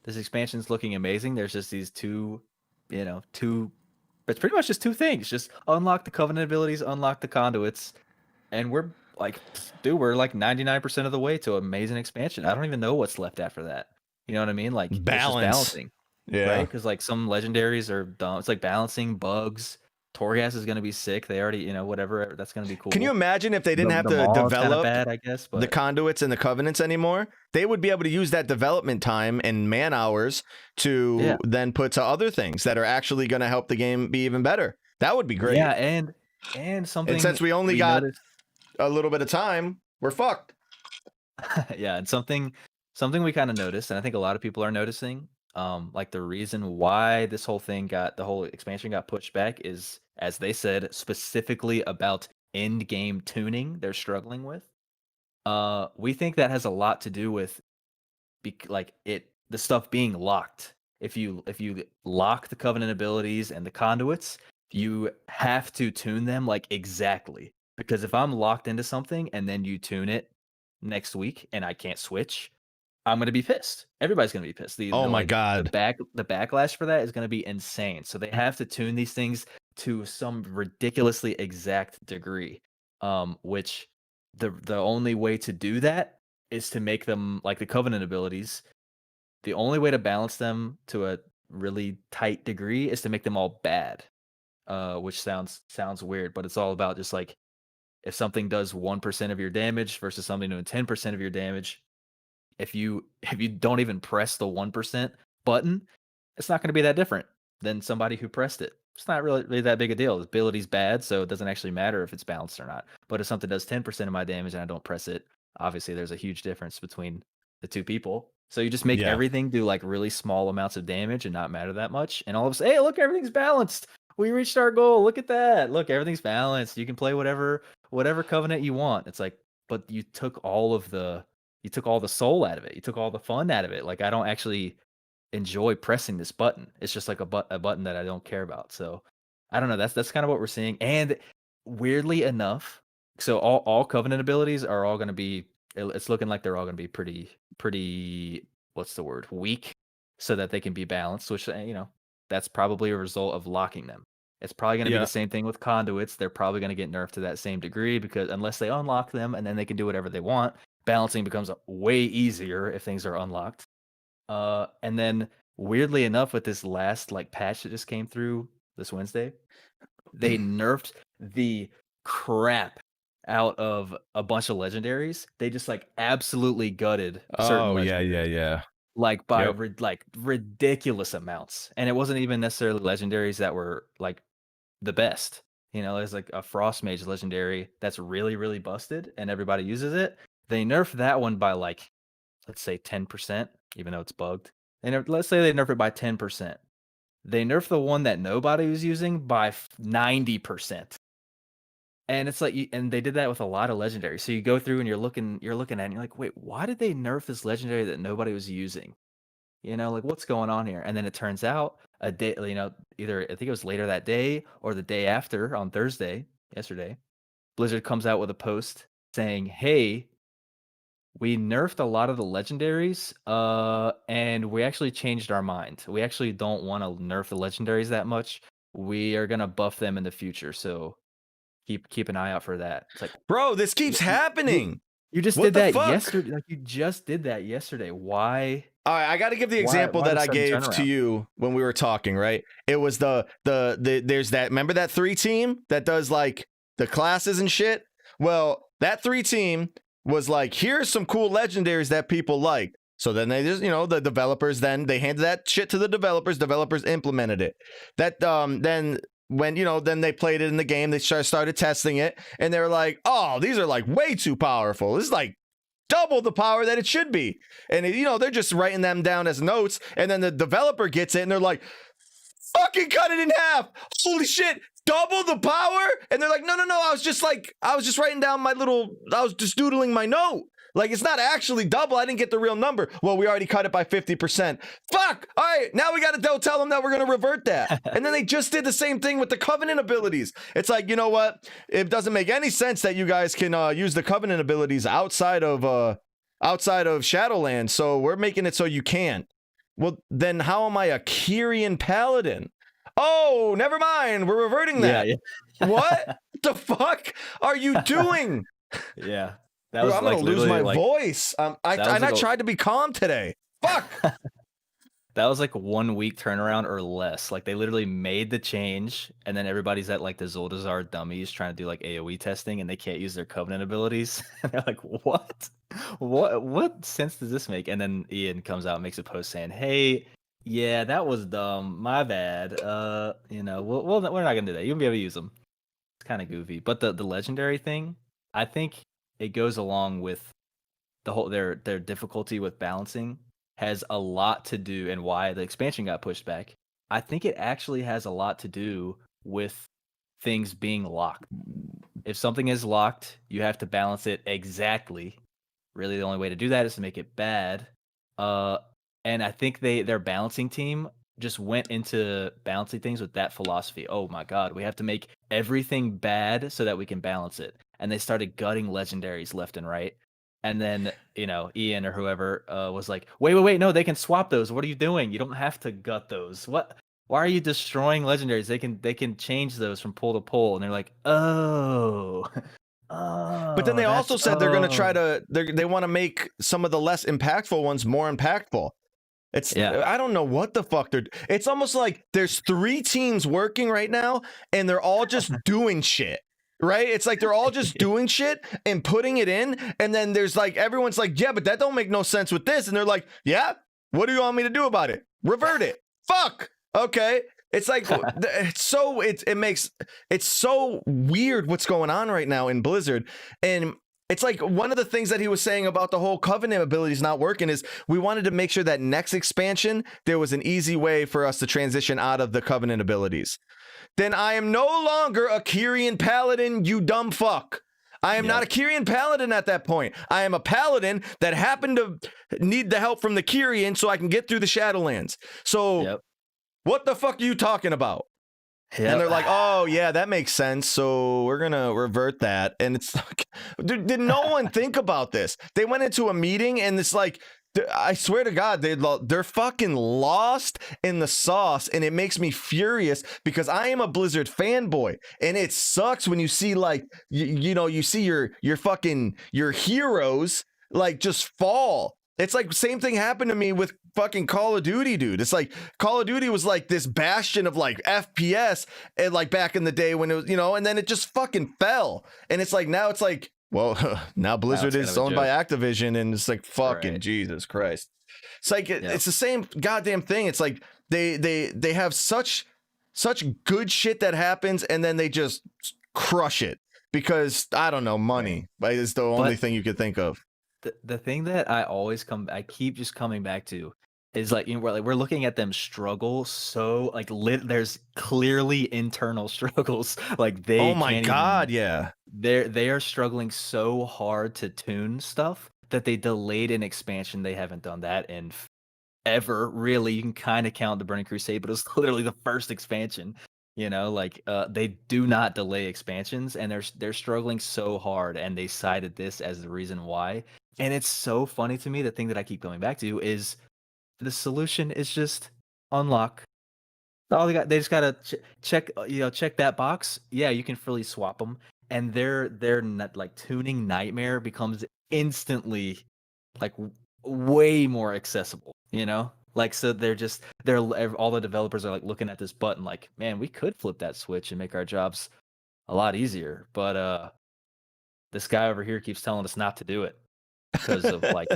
this expansion's looking amazing. There's just these two. It's pretty much just two things. Just unlock the Covenant abilities, unlock the conduits, and we're like, dude, we're like 99% of the way to amazing expansion. I don't even know what's left after that. You know what I mean? Like it's just balance. balancing, right? Yeah. Because like some legendaries are dumb. It's like balancing bugs. Torghast is gonna be sick. They already, whatever. That's gonna be cool. Can you imagine if they didn't have The to Maw is kind of develop bad, I guess. the But conduits and the covenants anymore? They would be able to use that development time and man hours to yeah, then put to other things that are actually going to help the game be even better. That would be great. yeah, and something And since we only got noticed, a little bit of time, we're fucked. yeah, and something we kind of noticed, and I think a lot of people are noticing, like the reason why the whole expansion got pushed back is, as they said, specifically about end game tuning they're struggling with. We think that has a lot to do with the stuff being locked. If you lock the Covenant abilities and the conduits, you have to tune them like exactly. Because if I'm locked into something and then you tune it next week and I can't switch, I'm gonna be pissed. Everybody's gonna be pissed. Oh my The God. backlash for that is gonna be insane. So they have to tune these things to some ridiculously exact degree. Which the only way to do that is to make them like the Covenant abilities. The only way to balance them to a really tight degree is to make them all bad. Which sounds weird, but it's all about just like if something does 1% of your damage versus something doing 10% of your damage, if you don't even press the 1% button, it's not going to be that different than somebody who pressed it. It's not really that big a deal. The ability's bad, so it doesn't actually matter if it's balanced or not. But if something does 10% of my damage and I don't press it, obviously there's a huge difference between the two people. So you just make Yeah. everything do like really small amounts of damage and not matter that much. And all of a sudden, hey, look, everything's balanced. We reached our goal. Look at that. Look, everything's balanced. You can play whatever covenant you want. It's like, but you took all the soul out of it. You took all the fun out of it. Like I don't actually enjoy pressing this button. It's just like a button that I don't care about. So I don't know. That's kind of what we're seeing. And weirdly enough, so all covenant abilities are all going to be. It's looking like they're all going to be pretty. What's the word? Weak, so that they can be balanced. Which that's probably a result of locking them. It's probably going to be Yeah. the same thing with conduits. They're probably going to get nerfed to that same degree because unless they unlock them and then they can do whatever they want, balancing becomes way easier if things are unlocked. And then weirdly enough, with this last like patch that just came through this Wednesday, they nerfed the crap out of a bunch of legendaries. They just like absolutely gutted certain Oh yeah, legendaries. yeah. Like by Yep. like ridiculous amounts. And it wasn't even necessarily legendaries that were like the best. There's like a Frost Mage legendary that's really, really busted and everybody uses it. They nerfed that one by like, let's say 10%, even though it's bugged. And let's say they nerf it by 10%. They nerf the one that nobody was using by 90%. And it's like, and they did that with a lot of legendaries. So you go through and you're looking at it and you're like, wait, why did they nerf this legendary that nobody was using? Like what's going on here? And then it turns out a day, either I think it was later that day or the day after on Thursday, yesterday, Blizzard comes out with a post saying, hey, we nerfed a lot of the legendaries, and we actually changed our mind. We actually don't want to nerf the legendaries that much. We are gonna buff them in the future, so keep an eye out for that. It's like, Bro, this keeps happening. you just What did the that fuck? yesterday. Like you just did that yesterday. Why? All right, I got to give the example why that the I sudden gave to turnaround? you when we were talking, right? It was the there's that, remember that 3 team that does like the classes and shit? Well, that 3 team was like, here's some cool legendaries that people like. So then they just, the developers, then they handed that shit to the developers implemented it. That then when then they played it in the game, they started testing it, and they were like, oh, these are like way too powerful. This is like double the power that it should be. And they're just writing them down as notes, and then the developer gets it and they're like, fucking cut it in half. Holy shit, double the power? And they're like, no, I was just writing down I was just doodling my note. Like, it's not actually double. I didn't get the real number. Well, we already cut it by 50%. Fuck! All right, now we got to tell them that we're going to revert that. And then they just did the same thing with the Covenant abilities. It's like, you know what? It doesn't make any sense that you guys can use the Covenant abilities outside of Shadowlands, so we're making it so you can't. Well, then how am I a Kyrian Paladin? Oh, never mind. We're reverting that. Yeah. What the fuck are you doing? Yeah. That was I'm like gonna lose my voice. I tried to be calm today. Fuck. That was like 1 week turnaround or less. Like they literally made the change, and then everybody's at like the Zuldazar dummies trying to do like AoE testing, and they can't use their Covenant abilities. They're like, what? What sense does this make? And then Ian comes out and makes a post saying, "Hey, yeah, that was dumb. My bad. We're not gonna do that. You'll be able to use them." It's kind of goofy, but the legendary thing, I think it goes along with the whole their difficulty with balancing has a lot to do, and why the expansion got pushed back. I think it actually has a lot to do with things being locked. If something is locked, you have to balance it exactly. Really, the only way to do that is to make it bad. And I think their balancing team just went into balancing things with that philosophy. Oh my god, we have to make everything bad so that we can balance it. And they started gutting legendaries left and right. And then, Ian or whoever was like, wait, no, they can swap those. What are you doing? You don't have to gut those. What? Why are you destroying legendaries? They can change those from pull to pull. And they're like, oh. But then they also said they're going to try to, they want to make some of the less impactful ones more impactful. I don't know what the fuck it's almost like there's 3 teams working right now and they're all just doing shit. Right? It's like they're all just doing shit and putting it in. And then there's like, everyone's like, yeah, but that don't make no sense with this. And they're like, yeah, what do you want me to do about it? Revert it. Fuck. Okay. It's like, it's so weird what's going on right now in Blizzard. And it's like one of the things that he was saying about the whole Covenant abilities not working is we wanted to make sure that next expansion, there was an easy way for us to transition out of the Covenant abilities. Then I am no longer a Kyrian Paladin, you dumb fuck. I am not a Kyrian Paladin at that point. I am a Paladin that happened to need the help from the Kyrian so I can get through the Shadowlands. So what the fuck are you talking about? And they're like, oh, yeah, that makes sense. So we're going to revert that. And it's like, did no one think about this? They went into a meeting and it's like, I swear to God, they're fucking lost in the sauce, and it makes me furious because I am a Blizzard fanboy, and it sucks when you see like you see your fucking heroes like just fall. It's like same thing happened to me with fucking Call of Duty, dude. It's like Call of Duty was like this bastion of like FPS and like back in the day when it was, and then it just fucking fell, and it's like now it's like. Well, now Blizzard is owned by Activision, and it's like fucking Jesus Christ. It's like it's the same goddamn thing. It's like they have such good shit that happens, and then they just crush it because I don't know, money is the only thing you could think of. The thing that I keep just coming back to is like we're looking at them struggle so like there's clearly internal struggles like they oh my god they are struggling so hard to tune stuff that they delayed an expansion. They haven't done that in ever, really. You can kind of count the Burning Crusade, but it was literally the first expansion. They do not delay expansions, and they're struggling so hard, and they cited this as the reason why. And it's so funny to me. The thing that I keep going back to is the solution is just unlock. All they just gotta check that box. Yeah, you can freely swap them, and their like tuning nightmare becomes instantly like way more accessible. Like so all the developers are like looking at this button like, man, we could flip that switch and make our jobs a lot easier, but this guy over here keeps telling us not to do it because of like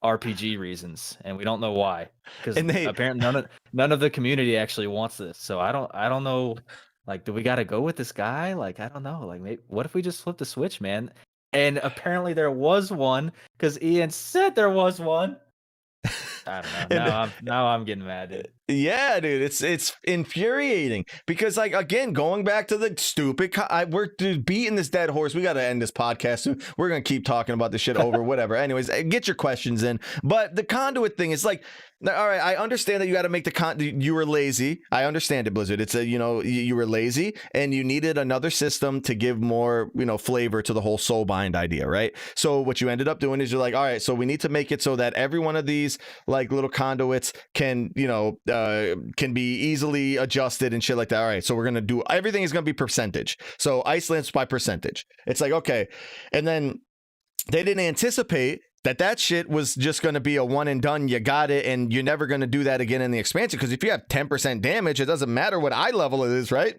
RPG reasons, and we don't know why. Because apparently none of the community actually wants this. So I don't know. Like, do we got to go with this guy? Like, I don't know. Like, maybe, what if we just flip the switch, man? And apparently there was one because Ian said there was one. I don't know. Now I'm getting mad, dude. Yeah, dude, it's infuriating because, like, again, going back to the stupid, we're beating this dead horse. We got to end this podcast soon. We're gonna keep talking about this shit over, whatever. Anyways, get your questions in. But the conduit thing is like, all right, I understand that you got to make you were lazy. I understand it, Blizzard. It's you were lazy and you needed another system to give more, flavor to the whole soulbind idea, right? So what you ended up doing is you're like, all right, so we need to make it so that every one of these like little conduits can, can be easily adjusted and shit like that. All right, so we're gonna do everything is gonna be percentage. So Iceland's by percentage. It's like, okay, and then they didn't anticipate that shit was just going to be a one and done. You got it, and you're never going to do that again in the expansion, because if you have 10% damage, it doesn't matter what eye level it is, right?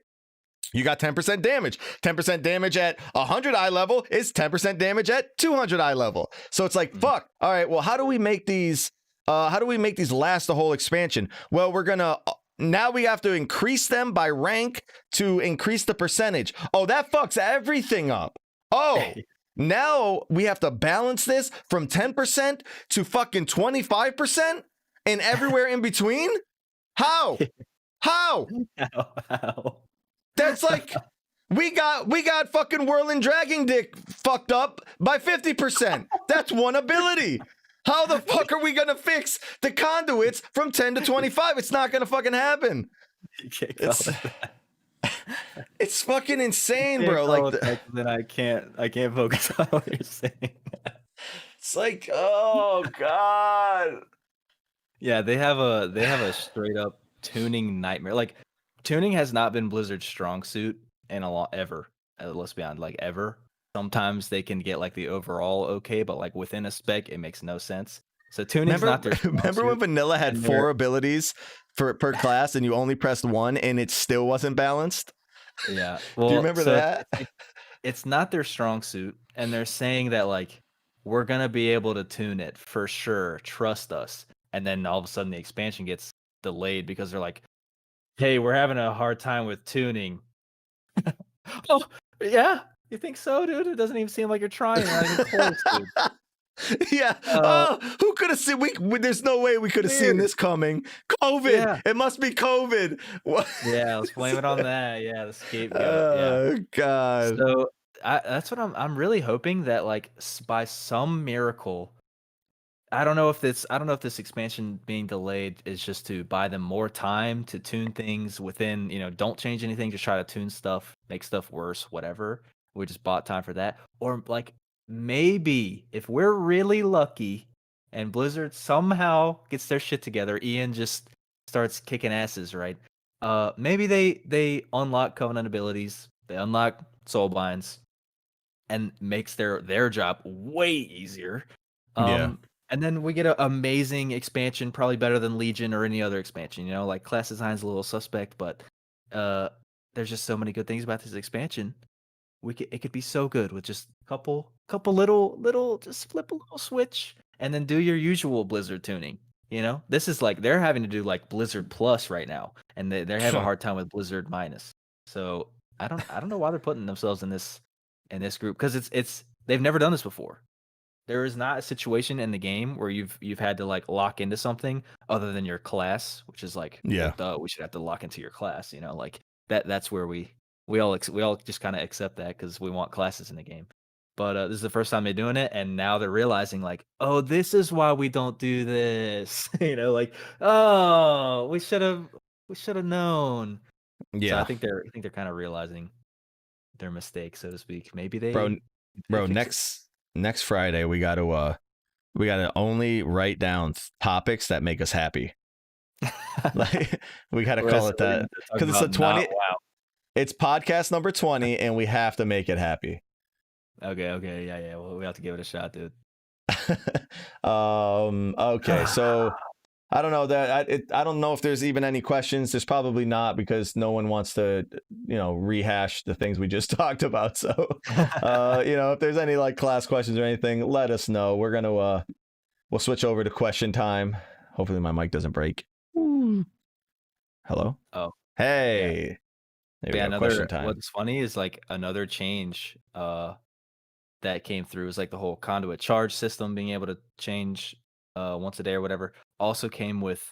You got 10% damage. 10% damage at 100 eye level is 10% damage at 200 eye level. So it's like, fuck. All right, well, how do we make these last the whole expansion? Well, we're going to now we have to increase them by rank to increase the percentage. Oh, that fucks everything up. Oh, now we have to balance this from 10% to fucking 25% and everywhere in between? How? How? That's like we got fucking Whirling Dragon Dick fucked up by 50%. That's one ability. How the fuck are we gonna fix the conduits from 10 to 25? It's not gonna fucking happen. It's fucking insane, bro. Like then I can't focus on what you're saying. It's like, oh god. Yeah, they have a straight up tuning nightmare. Like, tuning has not been Blizzard's strong suit in a lot ever. Let's be honest, like ever. Sometimes they can get like the overall okay, but like within a spec, it makes no sense. So tuning's not their strong Remember when suit, Vanilla had and 4 abilities per class and you only pressed 1 and it still wasn't balanced? Yeah. Well, Do you remember that? It's not their strong suit, and they're saying that like we're gonna be able to tune it for sure. Trust us. And then all of a sudden the expansion gets delayed because they're like, "Hey, we're having a hard time with tuning." Oh, yeah. You think so, dude? It doesn't even seem like you're trying. Not even close, dude. Yeah. Who could have seen? There's no way we could have seen this coming. COVID. Yeah. It must be COVID. What? Yeah, let's blame it on that. Yeah, the scapegoat. Oh god. So that's what I'm really hoping that like by some miracle. I don't know if this expansion being delayed is just to buy them more time to tune things within, don't change anything, just try to tune stuff, make stuff worse, whatever. We just bought time for that. Or like maybe if we're really lucky and Blizzard somehow gets their shit together, Ian just starts kicking asses, right? Maybe they unlock Covenant abilities, they unlock Soulbinds, and makes their job way easier. Yeah. And then we get an amazing expansion, probably better than Legion or any other expansion. Like class design's a little suspect, but there's just so many good things about this expansion. It could be so good with just a couple little, just flip a little switch and then do your usual Blizzard tuning. This is like they're having to do like Blizzard Plus right now, and they have a hard time with Blizzard Minus. So I don't know why they're putting themselves in this group, because it's they've never done this before. There is not a situation in the game where you've had to like lock into something other than your class, which is like, Yeah, we should have to lock into your class. Like that's where we all just kind of accept that because we want classes in the game. But this is the first time they're doing it, and now they're realizing like, oh, this is why we don't do this. Like, oh, we should have known. yeah. So I think they're kind of realizing their mistake, so to speak. Maybe they bro. Next Friday we got to only write down topics that make us happy. Like, we got to call it that because it's a 20. Wow. It's podcast number 20, and we have to make it happy. Okay, yeah. Well, we have to give it a shot, dude. Okay, so I don't know that I don't know if there's even any questions. There's probably not, because no one wants to, rehash the things we just talked about. So, if there's any like class questions or anything, let us know. We're gonna we'll switch over to question time. Hopefully my mic doesn't break. Ooh. Hello. Oh, hey. Yeah. Question time. What's funny is like another change that came through is like the whole conduit charge system being able to change once a day or whatever. Also came with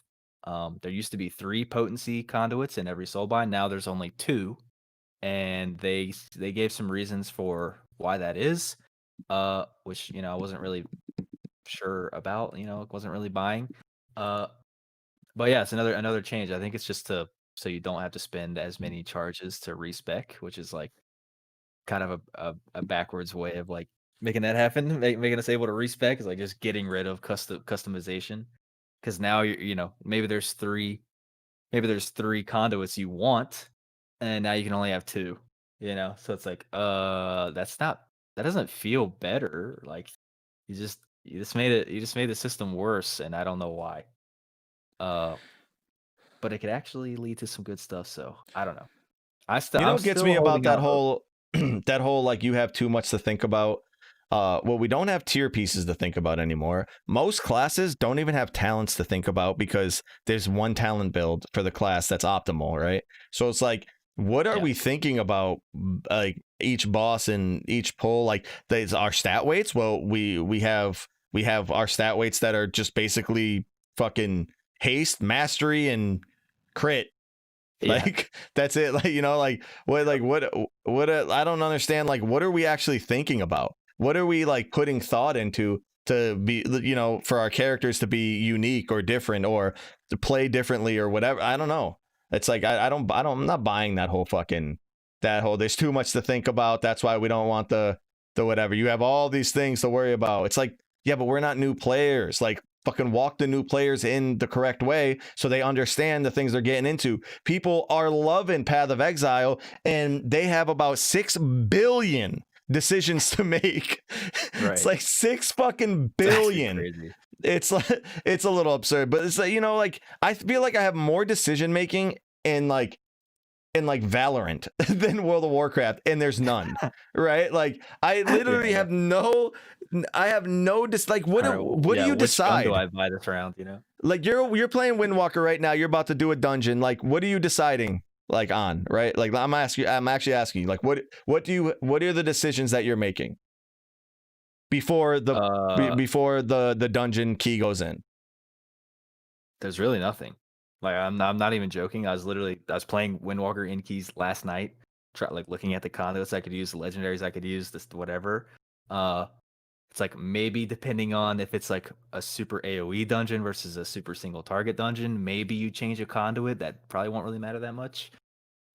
There used to be 3 potency conduits in every soulbind. Now there's only 2, and they gave some reasons for why that is, which I wasn't really sure about. Wasn't really buying. Uh, but yeah, it's another change. I think it's just to so you don't have to spend as many charges to respec, which is like kind of a backwards way of like making that happen, making us able to respec is like just getting rid of customization. Because now maybe there's 3 conduits you want, and now you can only have 2. So it's like, that doesn't feel better. Like you just made the system worse, and I don't know why. Uh, but it could actually lead to some good stuff. So I don't know. I'm What gets still me about holding that out hope. whole that whole like you have too much to think about. Well, we don't have tier pieces to think about anymore. Most classes don't even have talents to think about because there's one talent build for the class that's optimal, right? So it's like, what are Yeah, we thinking about? Like each boss and each pull, like there's our stat weights. Well, we have our stat weights that are just basically fucking haste, mastery, and crit. yeah, Like that's it. Like what I don't understand. Like what are we actually thinking about? What are we like putting thought into to be, for our characters to be unique or different or to play differently or whatever? I don't know. It's like I'm not buying that whole there's too much to think about. That's why we don't want the whatever. You have all these things to worry about. It's like, yeah, but we're not new players. Like fucking walk the new players in the correct way so they understand the things they're getting into. People are loving Path of Exile, and they have about 6 billion decisions to make. It's right. like 6 fucking It's actually billion. crazy. It's like it's a little absurd, but it's like, like I feel like I have more decision making in Valorant than World of Warcraft, and there's none, right? Like I Yeah, literally yeah. have no like All right. what do Yeah. you Which gun do decide? I buy this round? Like you're playing Windwalker right now, you're about to do a dungeon. Like what are you deciding like on, right? Like I'm actually asking you, like what are the decisions that you're making before Uh, the dungeon key goes in? there's really nothing. Like I'm not even joking. I was playing Windwalker in keys last night, like looking at the conduits I could use, the legendaries I could use, this whatever. Uh, it's like maybe depending on if it's like a super AoE dungeon versus a super single target dungeon, maybe you change a conduit. That probably won't really matter that much.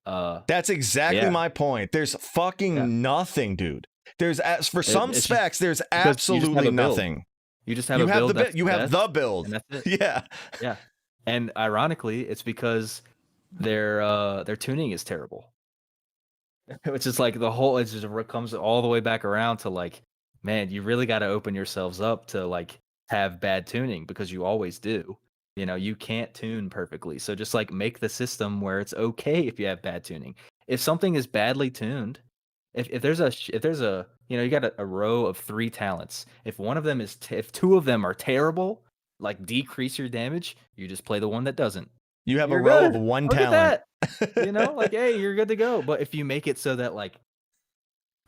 Uh, That's exactly yeah, my point. There's yeah. fucking nothing, dude. There's as for some It's just specs, there's because you just have absolutely a build. nothing. You just have You a have build the that's bit. the You have best, the and build. that's it. Yeah. Yeah. And ironically, it's because their tuning is terrible. Which is like it just comes all the way back around to like, man, you really got to open yourselves up to like have bad tuning because you always do. You can't tune perfectly. So just like make the system where it's okay if you have bad tuning. If something is badly tuned, if there's a you got a row of 3 talents. If one of them if 2 of them are terrible, like decrease your damage, you just play the one that doesn't. You have a You're row of good. one Look at talent. that. Like, hey, you're good to go. But if you make it so that like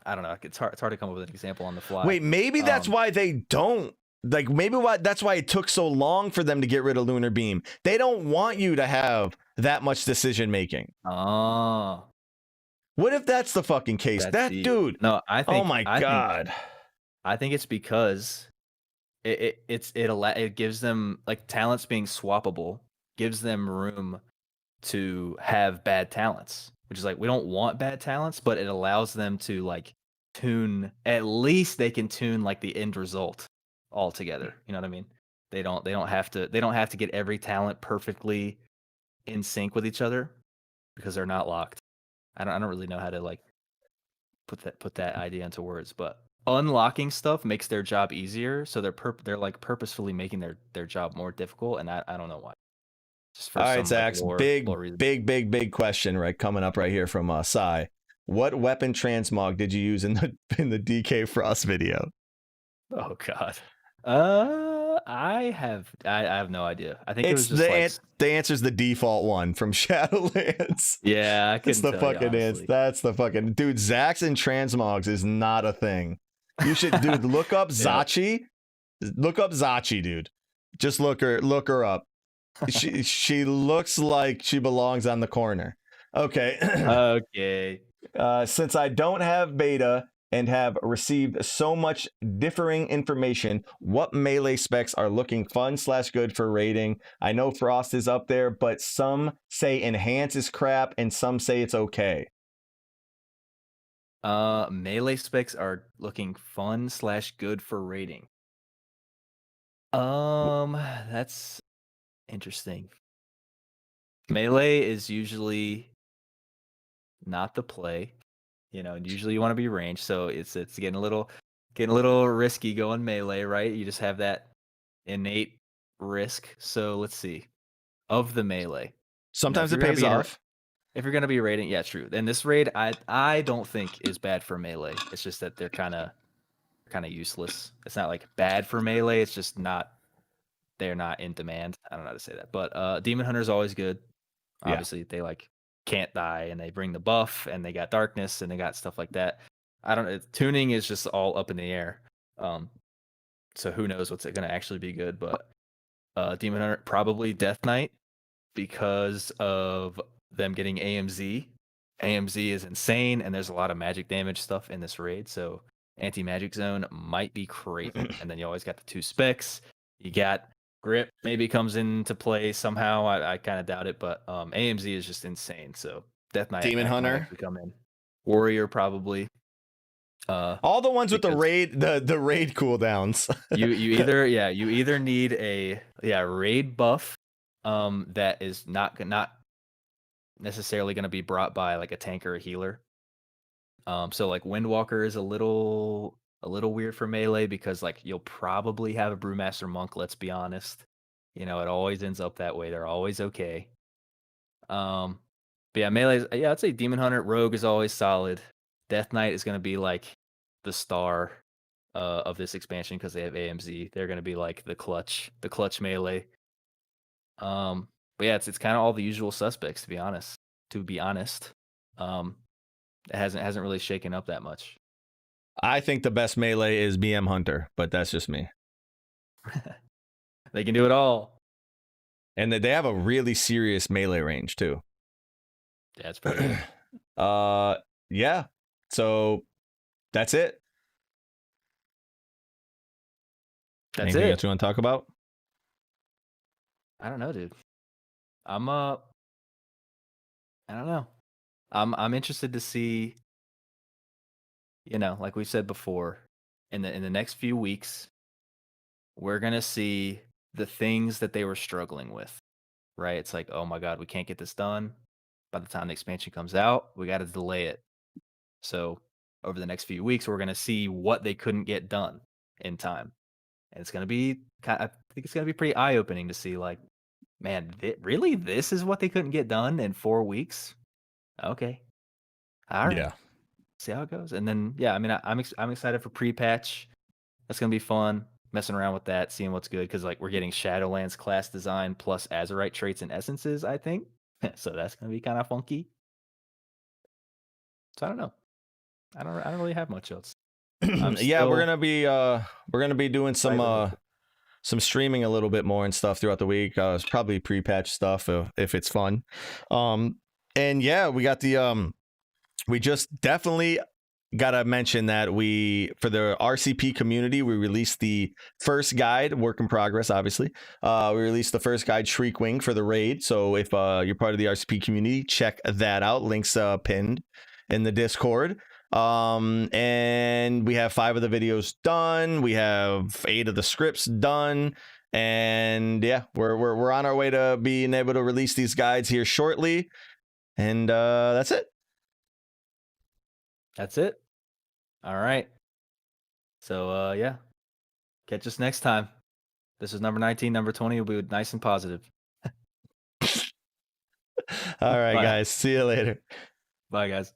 I don't know, it's hard to come up with an example on the fly. Wait, maybe that's Um, why they don't. Like maybe that's why it took so long for them to get rid of Lunar Beam. They don't want you to have that much decision making. oh, What if that's the fucking case? that's That deep. dude. No, Oh my god. I think it's because it gives them like talents being swappable gives them room to have bad talents, which is like we don't want bad talents, but it allows them to like tune. At least they can tune like the end result all together. You know what I mean? They don't have to get every talent perfectly in sync with each other because they're not locked. I don't really know how to like put that idea into words, but unlocking stuff makes their job easier. So they're like purposefully making their job more difficult, and I don't know why. Just All for right, some like Zax, lore big, reason. big, big, big question, right? Coming up right here from Sai. What weapon transmog did you use in the DK Frost video? Oh god. I have no idea. I think it It's was just like the answer's the default one from Shadowlands. yeah, I It's couldn't the tell you fucking answer. honestly. That's the fucking dude. Zax and transmogs is not a thing. You should, dude. Look up Yeah. Zachi. Look up Zachi, dude. Just look her up. She looks like she belongs on the corner. Okay. Okay. Since I don't have beta and have received so much differing information, what melee specs are looking fun/good for rating? I know Frost is up there, but some say enhance is crap and some say it's okay. Melee specs are looking fun/good for rating. That's interesting. Melee is usually not the play, and usually you want to be ranged, so it's getting a little risky going melee, right? You just have that innate risk. So let's see. Of the melee, if Sometimes you're it gonna pays be in, off. if you're gonna be raiding, yeah, true. And this raid, I don't think is bad for melee. It's just that they're kind of useless. It's not like bad for melee. It's just not they're not in demand. I don't know how to say that, but Demon Hunter is always good. Yeah. Obviously, they can't die, and they bring the buff, and they got darkness, and they got stuff like that. I don't know. Tuning is just all up in the air. So who knows what's going to actually be good? But Demon Hunter probably Death Knight because of them getting AMZ. AMZ is insane, and there's a lot of magic damage stuff in this raid. So anti-magic zone might be crazy. And then you always got the 2 specs. You got grip maybe comes into play somehow. I kind of doubt it, but AMZ is just insane. So Death Knight Demon might Hunter. actually come in. Warrior probably. All the ones with the because raid the raid cooldowns. you either need a raid buff that is not necessarily going to be brought by like a tank or a healer. So like Windwalker is a little weird for melee because like you'll probably have a Brewmaster Monk, let's be honest. It always ends up that way. They're always okay. But yeah, melee, I'd say Demon Hunter, Rogue is always solid. Death Knight is going to be like the star of this expansion because they have AMZ. They're going to be like the clutch melee. But yeah, it's kind of all the usual suspects to be honest. It hasn't really shaken up that much. I think the best melee is BM Hunter, but that's just me. They can do it all. And they have a really serious melee range too. Yeah, it's pretty good. Yeah. So that's it. Anything else you want to talk about? I don't know, dude. I don't know. I'm interested to see, like we said before, in the next few weeks, we're gonna see the things that they were struggling with, right? It's like, oh my god, we can't get this done. By the time the expansion comes out, we got to delay it. So over the next few weeks, we're gonna see what they couldn't get done in time, and it's gonna be I think it's gonna be pretty eye opening to see like, man, really, this is what they couldn't get done in 4 weeks. Okay, all right. Yeah. See how it goes, and then I'm excited for pre-patch. That's gonna be fun, messing around with that, seeing what's good because like we're getting Shadowlands class design plus Azerite traits and essences, I think. So that's gonna be kind of funky. So I don't know. I don't really have much else. Yeah, we're gonna be doing some streaming a little bit more and stuff throughout the week. It's probably pre-patch stuff if it's fun. And yeah, we got the we just definitely gotta mention that for the RCP community, we released the first guide, work in progress, obviously. We released the first guide, Shriekwing, for the raid. So if you're part of the RCP community, check that out. Links pinned in the Discord. And we have 5 of the videos done. We have 8 of the scripts done. And yeah, we're on our way to being able to release these guides here shortly. And that's it. That's it. All right. So yeah, catch us next time. This is number 19. Number 20 will be nice and positive. All right, Bye. guys. See you later. Bye, guys.